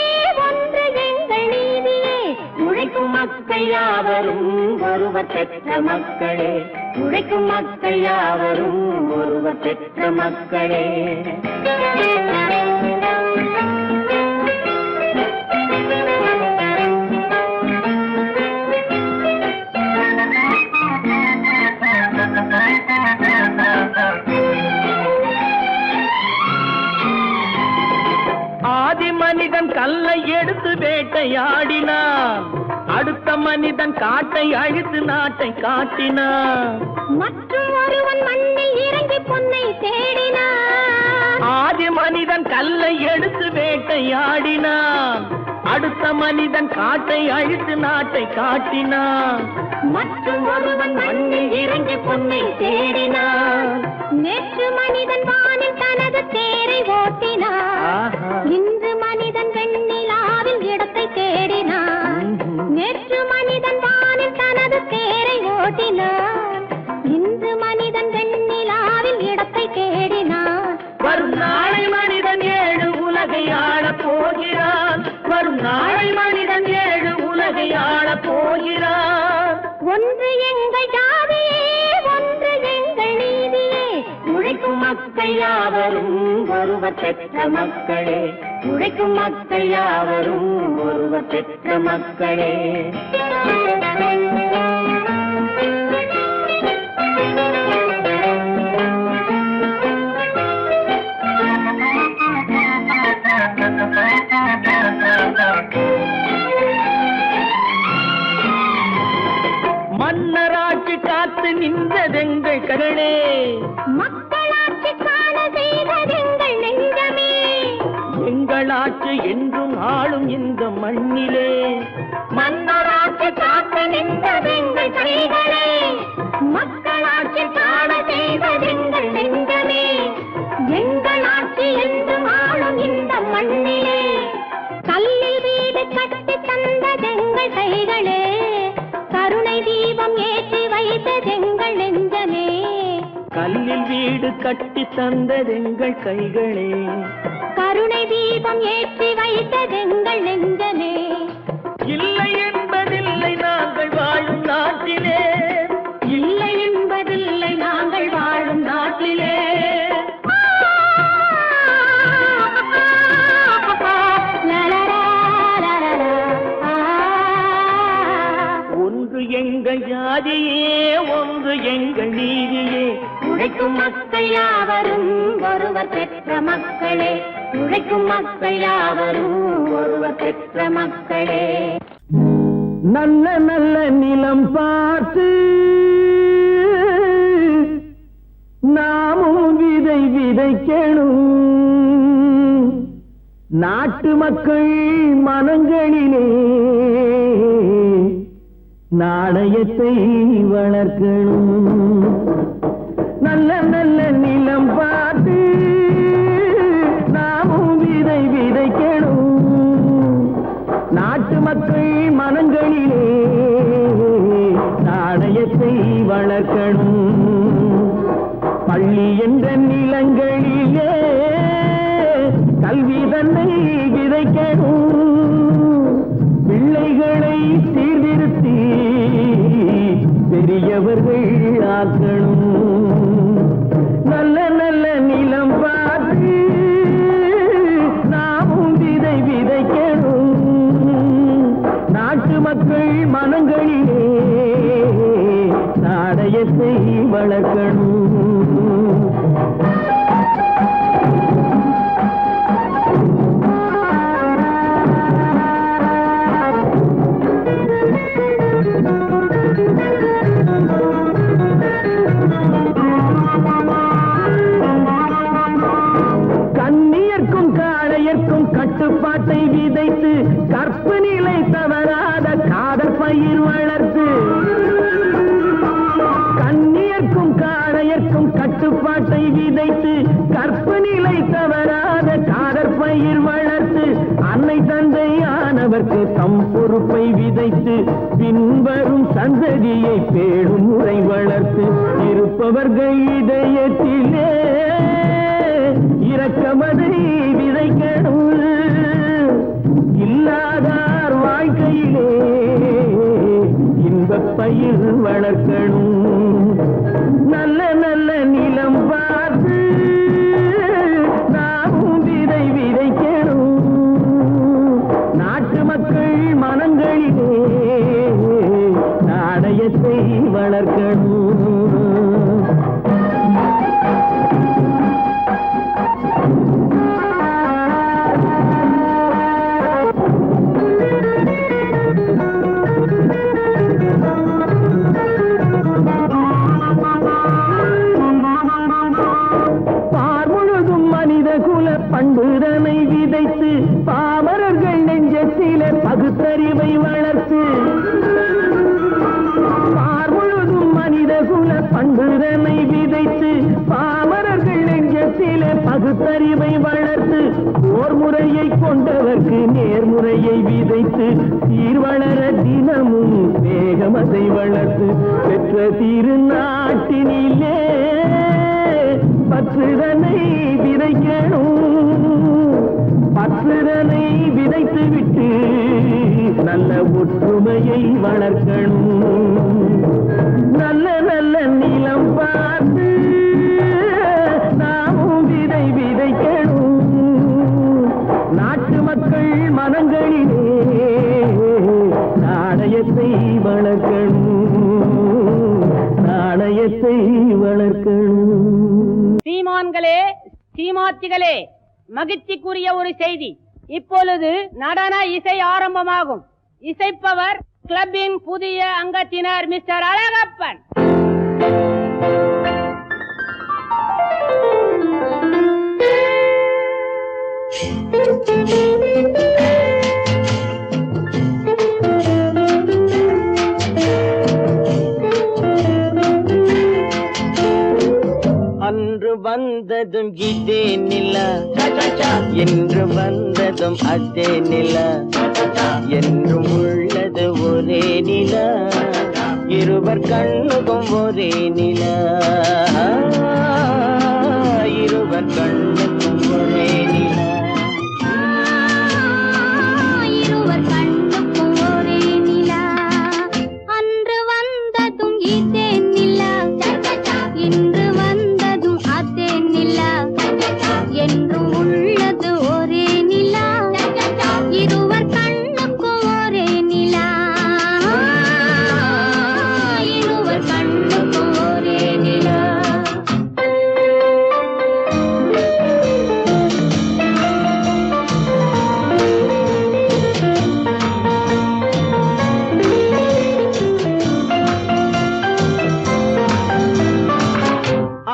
ஒன்று எங்கள் நீதியே, உழைக்கும் மக்கள் யாவரும் ஒருவர் பெற்ற மக்களே, உழைக்கும் மக்கள் யாவரும் ஒருவர் பெற்ற மக்களே. ஆதி மனிதன் கல்லை எடுத்து வேட்டையாடினான், அடுத்த மனிதன் காட்டை அழித்து நாட்டை காட்டினான், மற்றும் ஒருவன் மண்ணில் இறங்கி பொன்னை தேடினான். ஆதி மனிதன் கல்லை எடுத்து வேட்டையாடினான், அடுத்த மனிதன் காட்டை அழித்து நாட்டை காட்டினான், மற்றும் ஒருவன் மண்ணில் இறங்கி பொன்னை தேடினான். நேற்று மனிதன் வானில் தனது தேரை ஓட்டினான், இன்று மனிதன் வெண்ணிலாவில் இடத்தை தேடினான். நேற்று மனிதன் வானில் தனது தேரை ஓட்டினான், இன்று மனிதன் வெண்ணிலாவில் இடத்தை தேடினான். வரும் நாளை மனிதன் 7 உலகை ஆளப் போகிறான், வரும் நாளை மனிதன் 7 உலகை ஆளப் போகிறான். ஒன்று எங்கள் ஜாதியே, ஒன்று எங்கள் நீதியே, உழைக்கும் மக்கள் யாவரும் ஒருவர் பெற்ற மக்களே, உழைக்கும் மக்கள் யாவரும் ஒருவர் பெற்ற மக்களே. காத்து நின்றதெங்கள் கரளே, மக்களாட்சி காண செய்ததெங்கள் நெஞ்சமே, எங்களாட்சி என்றும் ஆளும் இந்த மண்ணிலே, மன்னராட்சி காத்து நின்றதெங்கள் கைகளே, மக்களாட்சி காண செய்ததெங்கள் நெஞ்சமே, எங்களாட்சி என்றும் ஆளும் இந்த மண்ணிலே, கல்லில் வீடு கட்டி தந்ததெங்கள் கைகளே, கருணை தீபம் ஏற்றி வைத்ததெங்கள் நெஞ்சமே, கல்லில் வீடு கட்டி தந்ததெங்கள் கைகளே, கருணை தீபம் ஏற்றி வைத்ததெங்கள் நெஞ்சமே, இல்லை என்பதில்லை நாங்கள் வாழும் நாட்டிலே, இல்லை என்பதில்லை நாங்கள் வாழும் நாட்டிலே. ஒன்று எங்கள் ஜாதியே, ஒன்று எங்கள் நீதியே, உழைக்கும் மக்கள் யாவரும் ஒருவர் பெற்ற மக்களே, உழைக்கும் மக்கள் யாவரும் ஒருவர் பெற்ற மக்களே. நல்ல நல்ல நிலம் பார்த்து நாமும் விதை விதைக்கணும், நாட்டு மக்கள் மனங்களிலே நாணயத்தை வளர்க்கணும். நல்ல நல்ல நிலம் பார்த்து நாமும் விதை விதைக்கணும், நாட்டு மக்கள் மனங்களிலே நாணயத்தை வளர்க்கணும். பள்ளி என்ற நிலங்களிலே கல்வி தன்னை விதைக்கணும், பிள்ளைகளை சீர்திருத்தி பெரியவர்கள் ஆக்கணும். நல்ல நல்ல நிலம் பார்த்து நாமும் விதை விதைக்கணும், நாட்டு மக்கள் மனங்களிலே நாணயத்தை வளர்க்கணும். கண்ணியர்க்கும் காளையர்க்கும் கட்டுப்பாட்டை விதைத்து கற்பு நிலை தவறாத காதல் பயிர் வளர்த்து, கண்ணியர்க்கும் காளையர்க்கும் கட்டுப்பாட்டை விதைத்து கற்பு நிலை தவறாத காதல் பயிர் வளர்த்து, அன்னை தந்தை ஆனவர்க்கு தம் பொறுப்பை விதைத்து பின்வரும் சந்ததியை பேடும் முறை வளர்த்து, இருப்பவர்கள் இதயத்திலே இரக்கமதை விதைக்கணும், இல்லாதார் வாழ்க்கையிலே இன்பப் பயிர் வளர்க்கணும். நல்ல நல்ல நிலம் பார்த்து நாமும் விதை விதைக்கணும், நாட்டு மக்கள் மனங்களிலே நாணயத்தை வளர்க்கணும். பண்புதனை விதைத்து பாமரர்கள் நெஞ்சத்திலே பகுத்தறிவை வளர்த்து, பார்முழுதும் மனித குல பண்புதனை விதைத்து பாமரர்கள் நெஞ்சத்திலே பகுத்தறிவை வளர்த்து, ஓர் முறையை கொண்டவர்க்கு நேர்முறையை விதைத்து சீர்வளர தினமும் வேகமதை வளர்த்து, பெற்ற திருநாட்டினிலே பற்றுதனை விதைக்கணும், பற்றுதனை விதைத்து விட்டு நல்ல ஒற்றுமையை வளர்க்கணும். நல்ல நல்ல நிலம் பார்த்து நாமும் விதை விதைக்கணும், நாட்டு மக்கள் மனங்களிலே நாணயத்தை வளர்க்கணும், நாணயத்தை வளர்க்கணும். சீமான்களே, சீமாத்திகளே, மகிழ்ச்சிக்குரிய ஒரு செய்தி. இப்பொழுது நடன இசை ஆரம்பமாகும். இசைப்பவர் கிளப்பின் புதிய அங்கத்தினர் மிஸ்டர் அழகப்பன். அன்று வந்ததும் இதே நிலா, என்று வந்ததும் அதே நிலா, என்றும் உள்ளது ஒரே நிலா, இருவர் கண்ணுக்கும் ஒரே நிலா, இருவர் கண்ணுக்கும் ஒரே நிலா. இருவர் கண்ணுக்கும் ஒரே நிலா. அன்று வந்ததும் இதே நிலா, இன்று வந்ததும் அதே நிலா, என்றும் உள்ளது ஒரே நிலா, இருவர் கண்ணுக்கும் ஒரே நிலா, இருவர் கண்ணுக்கும் ஒரே நிலா.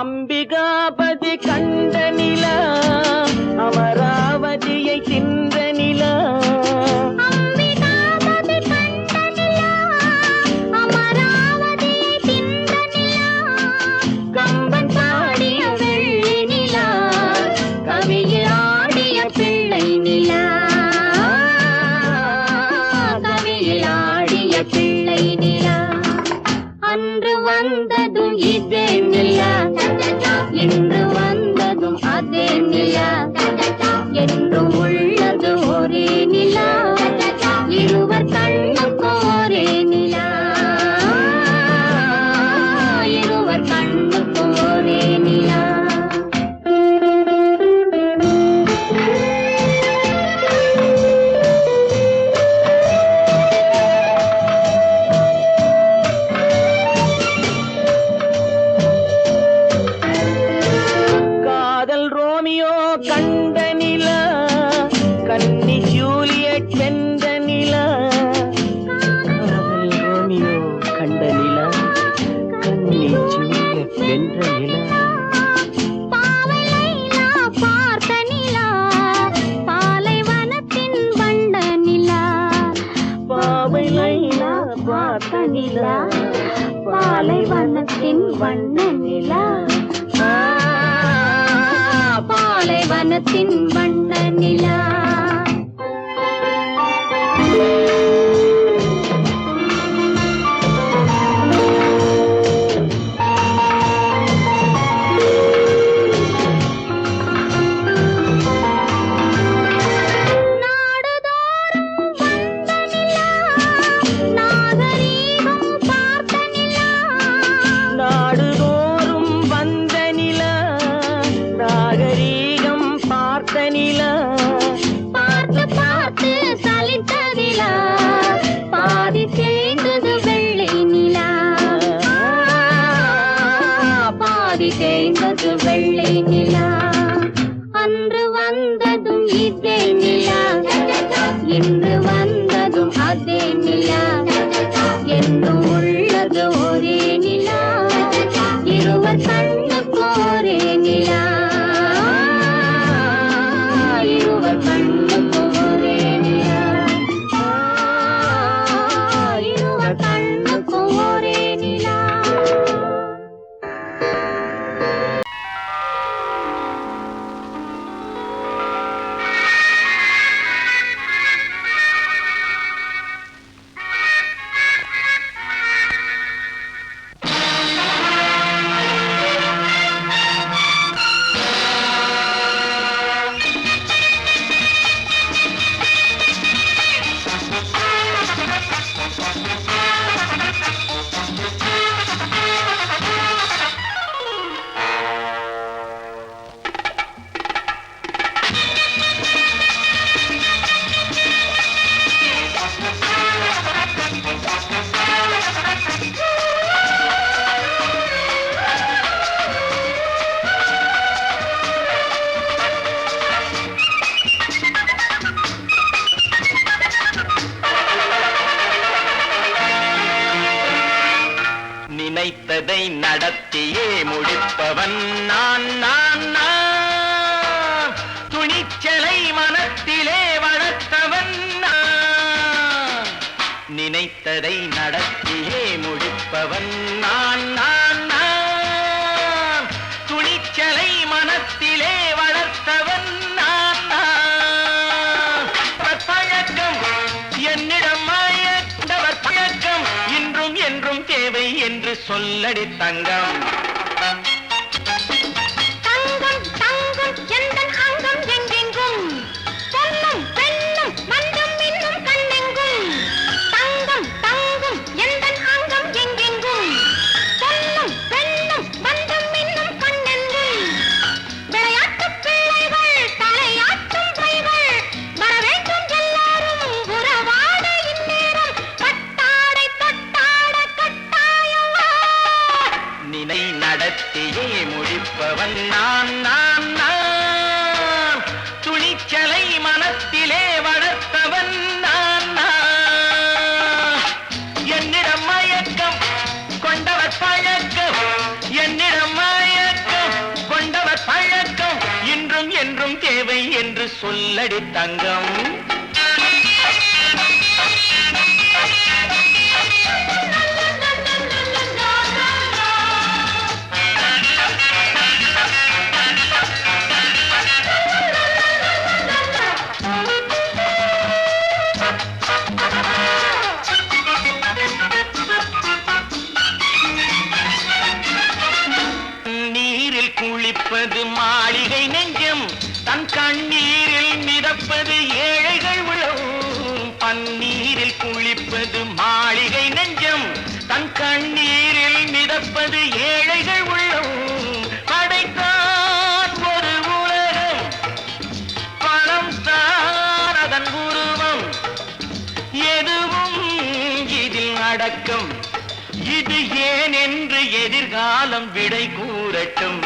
அம்பிகாபதி கண்ட நிலா, அமராவதியை தின்ற நிலா, அம்பிகாபதி கண்ட நிலா, அமராவதியை தின்ற நிலா, கம்பன் பாடிய வெள்ளி நிலா, கவியில் ஆடிய பிள்ளை நிலா, கவியில் ஆடிய பிள்ளை நிலா. அன்று வந்ததும் இதே நிலா, இன்று வந்ததும் அதே நிலா, என்றும் உள்ளது ஒரே நிலா, இருவர் கண்ணுக்கும் ஒரே நிலா, இருவர் கண்ணுக்கும் ஒரே நிலா. காதல் ரோமியோ கண்ட நிலா, கன்னி ஜூலியட் வென்ற நிலா, காதல் ரோமியோ கண்ட நிலா, கன்னி ஜூலியட் வென்ற நிலா. பாவை லைலா பார்த்த நிலா, பாலைவனத்தின் வண்ண நிலா, பாவை லைலா பார்த்த நிலா, பாலைவனத்தின் வண்ண நிலா, பாலைவனத்தின் வண்ண நிலா. நாடுதோறும் வந்த நிலா, நாகரீகம் பார்த்த நிலா, நாடுதோறும் வந்த நிலா, நாகரீகம் பார்த்த நிலா, பார்த்து பார்த்து சலித்த நிலா, பாதி தேய்ந்தது வெள்ளை நிலா, பாதி தேய்ந்தது வெள்ளை நிலா. அன்று வந்ததும் இதே நிலா, இன்று வந்ததும் அதே நிலா, என்றும் உள்ளது ஒரே நிலா, இருவர் கண்ணுக்கும் ஒரே நிலா, இருவர் கண்ணுக்கும் ஒரே நிலா, இருவர் கண்ணுக்கும் ஒரே நிலா. நினைத்ததை நடத்தியே முடிப்பவன் நான் நான் நான் துணிச்சலை மனத்தில் நினைத்ததை நடத்தியே முடிப்பவன் நான் நான் நான். துணிச்சலை மனத்திலே வளர்த்தவன் நான் நான். பழக்கம் என்னிடம் மயந்தவர் பழக்கம் இன்றும் என்றும் தேவை என்று சொல்லடி தங்கம். நடத்தியே முடிப்பவன் நான் நான் நான். துணிச்சலை மனத்திலே வளர்த்தவன் நான் நான். என்னிடம் மயக்கம் கொண்டவர் பழக்கம் என்னிடம் மயக்கம் கொண்டவர் பழக்கம் இன்றும் என்றும் தேவை என்று சொல்லடி தங்கம். குளிப்பது மாளிகை நெஞ்சம் தன் கண்ணீரில் மிதப்பது ஏழைகள் உளம். பன்னீரில் குளிப்பது மாளிகை நெஞ்சம் தன் கண்ணீரில் மிதப்பது ஏழைகள் உள்ளம். படைத்தான் ஒரு உலகம் பணம் தான் அதன் உருவம். எதுவும் இதில் அடக்கம். இது ஏன் என்று எதிர்காலம் விடை கூறட்டும்.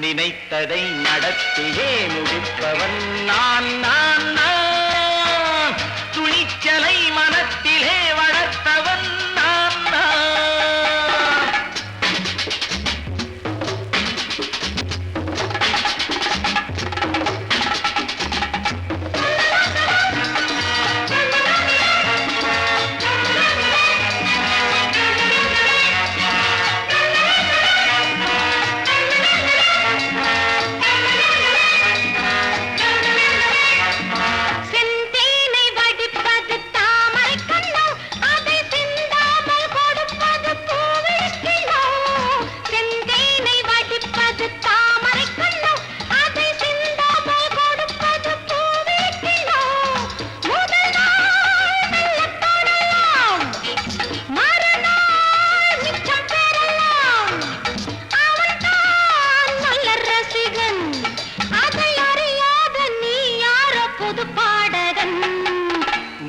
நினைத்ததை நடத்தியே முடிப்பவன் நான் நான் நான். துணிச்சலை மனத்திலே வளர்த்தவன் நான் நான்.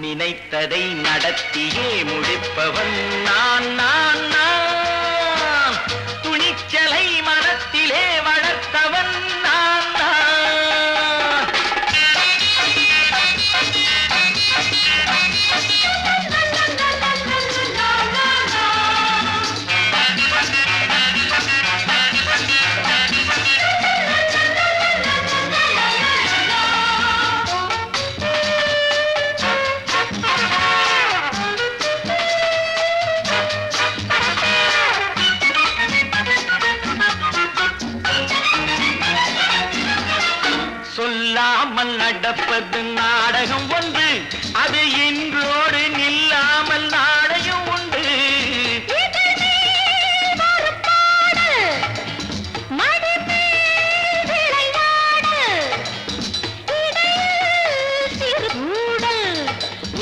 நினைத்ததை நடத்தியே முடிப்பவன் நான் நான் நான். துணிச்சலை மனத்திலே வளர்த்தவன் நான் நான். சொல்லாமல் நடப்பது நாடகம் ஒன்று. அது இன்றோடு நில்லாமல் நாடகம் உண்டு.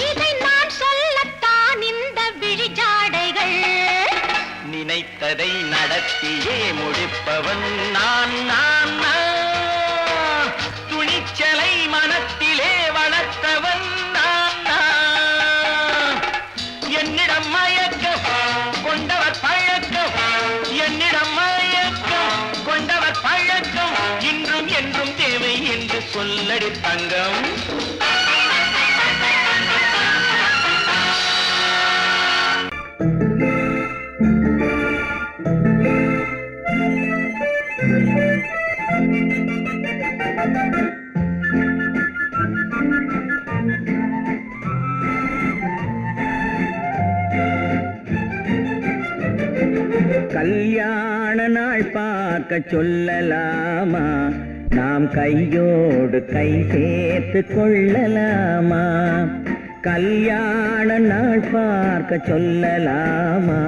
இதை நான் சொல்லத்தான் இந்த விழிஜாடைகள். நினைத்ததை நடத்தியே முடிப்பவன் நான் நான் நான். துணிச்சலை மனத்திலே வளர்த்தவன் நான் நான். என்னிடம் மயக்கம் கொண்டவர் பழக்கம் என்னிடம் மயக்கம் கொண்டவர் பழக்கம் இன்றும் என்றும் தேவை என்று சொல்லடி தங்கம். கல்யாண நாள் பார்க்க சொல்லலாமா, நாம் கையோடு கை சேர்த்து கொள்ளலாமா. கல்யாண நாள் பார்க்க சொல்லலாமா,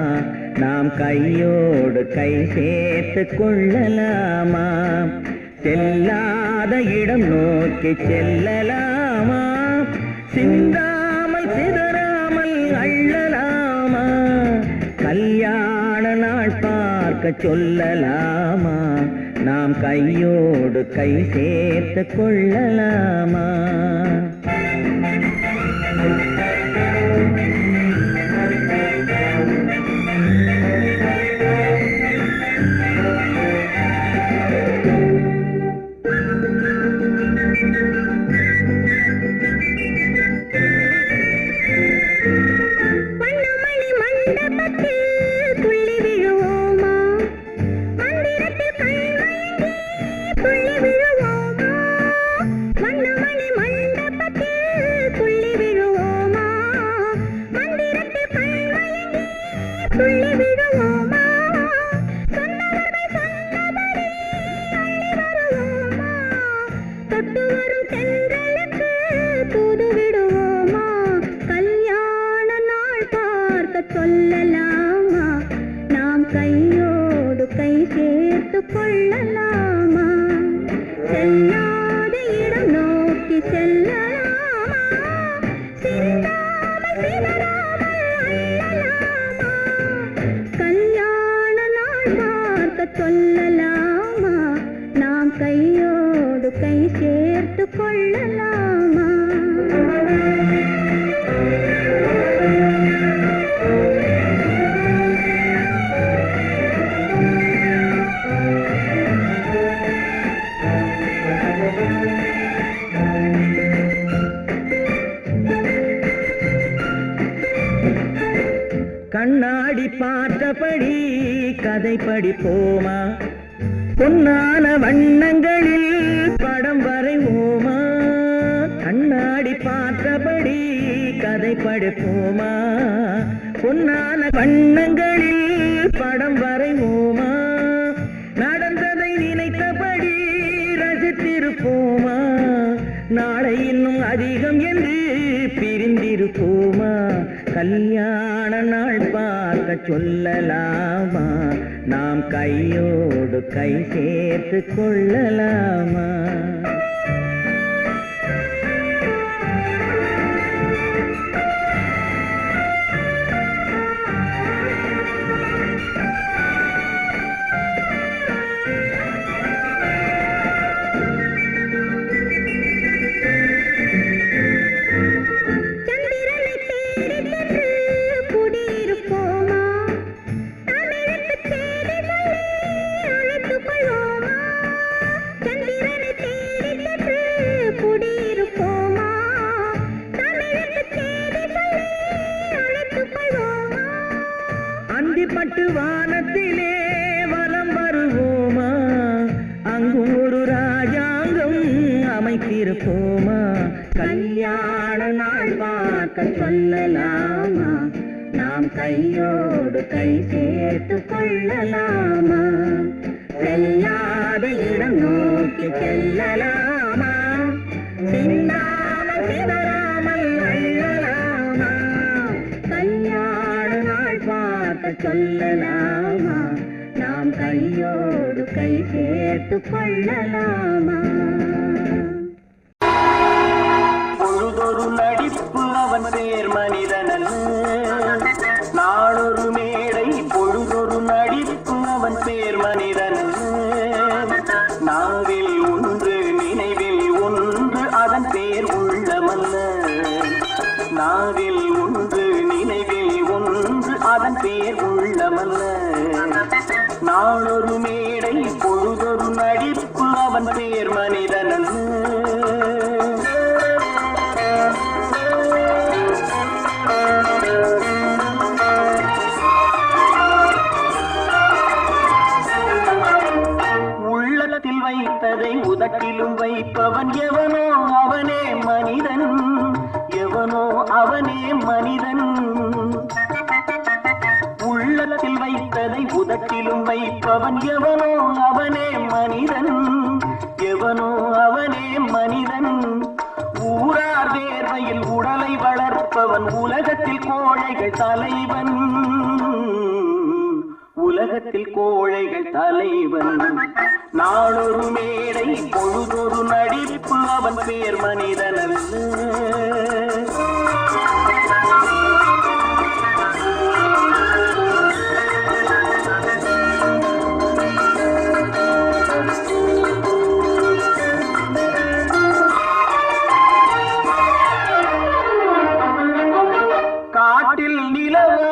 நாம் கையோடு கை சேர்த்து கொள்ளலாமா. செல்லாத இடம் நோக்கி செல்லலாமா, சிந்தாமல் சிதறாமல் அள்ளலாமா. கல்யாண நாள் பார்க்க சொல்லலாமா, நாம் கையோடு கை சேர்த்து கொள்ளலாமா. சொல்லலாமா, நாம் கையோடு கை சேர்த்து கொள்ளலாமா. செல்லாத இடம் நோக்கி செல்லலாமா, சிந்தாமல் சிதறாமல் அள்ளலாமா. கல்யாண நாள் பார்க்க சொல்லலாமா, நாம் கையோடு கை சேர்த்து கொள்ளலாமா. கண்ணாடி பார்த்தபடி கதை படிப்போமா, பொன்னான வண்ணங்களில் படம் வரைவோமா. கண்ணாடி பார்த்தபடி கதை படிப்போமா, பொன்னான வண்ணங்களில் படம் வரைவோமா. நடந்ததை நினைத்தபடி ரசித்திருப்போமா, நாளை இன்னும் அதிகம் என்று பிரிந்திருப்போமா. கல்யாண நாள் பார்க்க சொல்லலாமா, நாம் கையோடு கை சேர்த்து கொள்ளலாமா. பட்டு வானத்திலே வலம் வருவோமா, அங்கும் ஒரு ராஜாங்கம் அமைத்திருப்போமா. கல்யாண நாள் பார்க்க சொல்லலாமா, நாம் கையோடு கை சேர்த்து கொள்ளலாமா. செல்லாத இடம் நோக்கி செல்லலாமா, சிந்தாமல் சிதறாமல் அள்ளலாமா. கல்யாண நாள் பார்க்க சொல்லலாமா, நாம் கையோடு கை சேர்த்து கொள்ளலாமா. பொழுதொரு நடிப்பு அவன் பேர் மனிதனல்ல, நாளொரு மேடை பொழுதொரு நடிப்பு அவன் பேர் மனிதனல்ல. நாவில் ஒன்று நினைவில் ஒன்று அதன் பேர் உள்ளமல்ல, நாவில் ஒன்று நினைவில் ஒன்று அதன் பேர் உள்ளமல்ல. நாளொரு மேடை பொழுதொரு நடிப்பு அவன் பேர் மனிதனல்ல. உள்ளத்தில் வைத்ததை உதட்டிலும் வைப்பவன் எவனோ அவனே மனிதன், எவனோ அவனே மனிதன். உள்ளத்தில் வைத்த மனதை உதட்டிலும் வைப்பவன் எவனோ அவனே மனிதன், எவனோ அவனே மனிதன். ஊரார் வேர்வையில் உடலை வளர்ப்பவன் உலகத்தில் கோழைகள் தலைவன், உலகத்தில் கோழைகள் தலைவன். நாளொரு மேடை பொழுதொரு நடிப்பு அவன் பேர் மனிதன் அல்ல. காட்டில் நிலவாய்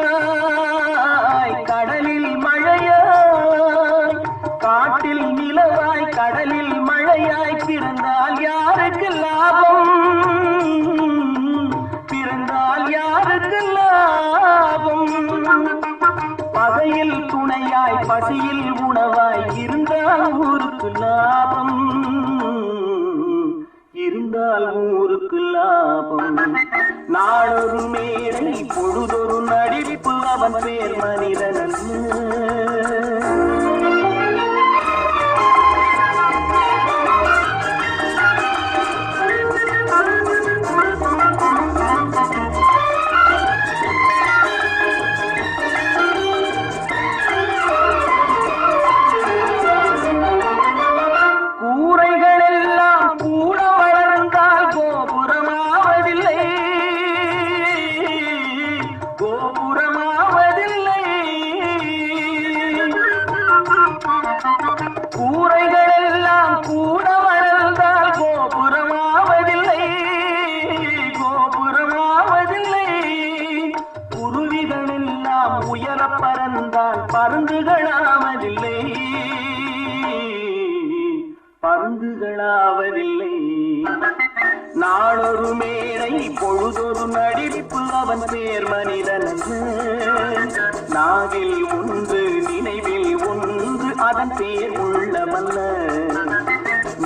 கடலில் மழையாய், காட்டில் நிலவாய் கடலில் மழையாய் பிறந்தால் யாருக்கு லாபம், பிறந்தால் யாருக்கு லாபம். பகையில் துணையாய் பசியில் உணவாய் இருந்தால் ஊருக்கு லாபம், இருந்தால் ஊருக்கு லாபம். நாளொரு மேடை பொழுதொரு நடிப்பு அவன் பேர் மனிதன் அல்ல. பருந்துகளாவதில்லை, பருந்துகளாவதில்லை. நாளொரு மேடை பொழுதொரு நடிப்பு அவன் பேர் மனிதன். நாவில் ஒன்று நினைவில் ஒன்று அதன் பேர் உள்ளவல்ல.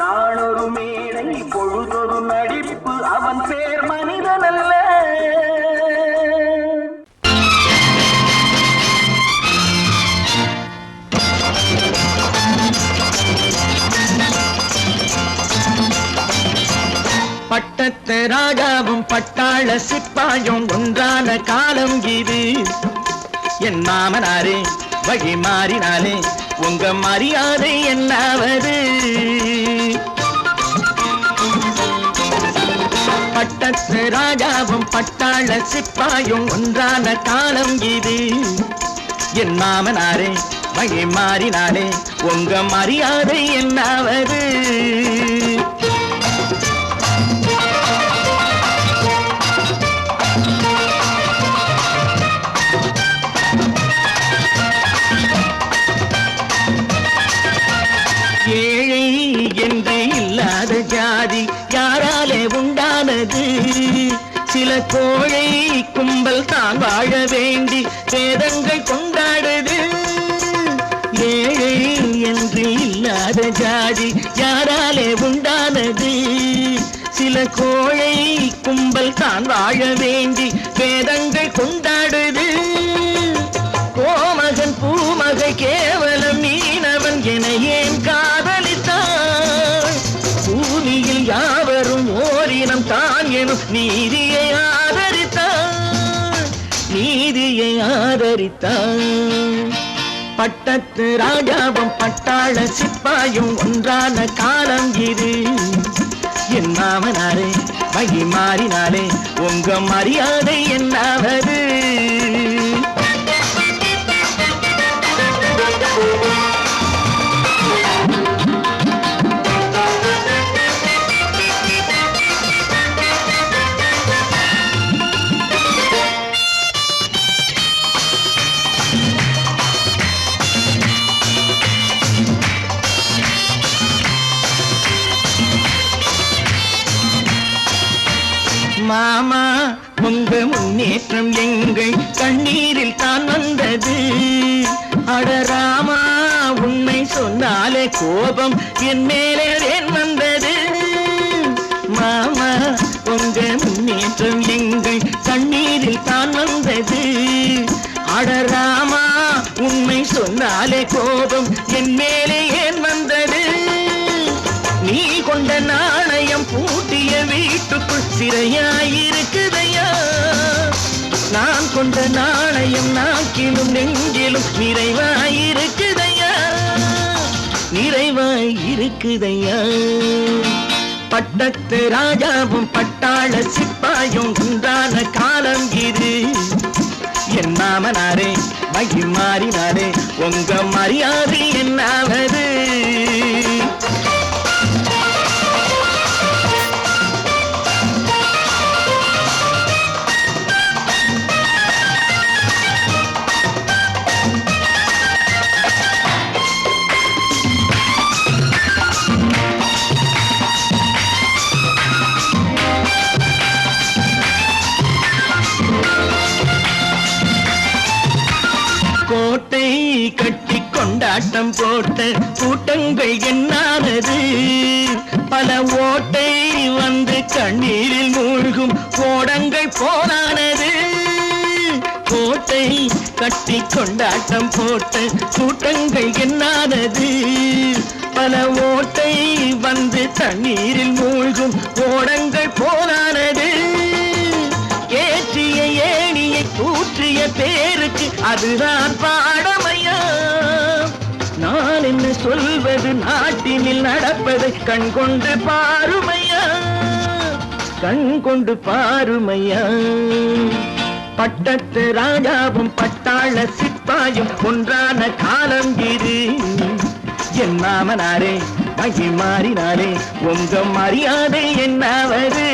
நாளொரு மேடை பொழுதொரு நடிப்பு அவன் பேர் மனிதன் அல்ல. பட்டத்து ராஜாவும் பட்டாள சிப்பாயும் ஒன்றான காலம் இது. என் மாமனாரே வழி மாறினாலே உங்க மரியாதை என்னாவது? பட்டத்து ராஜாவும் பட்டாள சிப்பாயும் ஒன்றான காலம் இது. என் மாமனாரே வழி மாறினாலே உங்க மரியாதை என்னாவது? ஏழை என்று இல்லாத ஜாதி யாராலே உண்டானது? சில கோழை கும்பல் தான் வாழ வேண்டி வேதங்கள் கொண்டாடுது. ஏழை என்று இல்லாத ஜாதி யாராலே உண்டானது? சில கோழை கும்பல் தான் வாழ வேண்டி வேதங்கள் கொண்டாடுது. கோமகன் பூமகை கேவலம் மீனவன் என ஏன் காதலித்தான்? பூமியில் யாவரும் ஓரினம் தான் எனும் நீதியை ஆதரித்தான், நீதியை ஆதரித்தான். பட்டத்து ராஜாவும் பட்டாள சிப்பாயும் ஒன்றான காலம் இது. என் மாமனாரே வழி மாறினாலே உங்க மரியாதை என்னாவது? மாமா உங்க முன்னேற்றம் எங்கள் கண்ணீரில் தான் வந்தது. அடராமா உண்மை சொன்னாலே கோபம் என் மேலே ஏன் வந்தது? மாமா உங்க முன்னேற்றம் எங்கள் கண்ணீரில் தான் வந்தது. அடராமா உண்மை சொன்னாலே கோபம் என் மேலே ஏன் வந்தது நீ கொண்ட நாணயம் பூட்டிய வீட்டுக்குள் சிறையாயிருக்குதையா நான் கொண்ட நாணயம் நாக்கிலும் நெஞ்சிலும் நிறைவாயிருக்குதையா நிறைவாயிருக்குதையா பட்டத்து ராஜாவும் பட்டாள சிப்பாயும் உண்டான காலம் இது என் மாமனாரே மகி மாறினாரே உங்க மரியாதை என்னாவது கோட்டை கட்டி கொண்டாட்டம் போட்ட கூட்டங்கள் என்னானது பல ஓட்டை வந்து கண்ணீரில் மூழ்கும் கோடங்கள் போனானது கோட்டை கட்டி கொண்டாட்டம் போட்ட கூட்டங்கள் என்னானது பல ஓட்டை வந்து தண்ணீரில் மூழ்கும் கோடங்கள் போனானது ஏற்றிய ஏணியை கூற்றிய பேருக்கு அதுதான் பாடமையா நான் என்ன சொல்வது நாட்டினில் நடப்பதை கண் கொண்டு பாருமையா கண் கொண்டு பாருமையா பட்டத்து ராஜாவும் பட்டாள சிப்பாயும் ஒன்றான காலம் இது என் மாமனாரே மகி மாறினாரே உங்க மரியாதை என்னாவது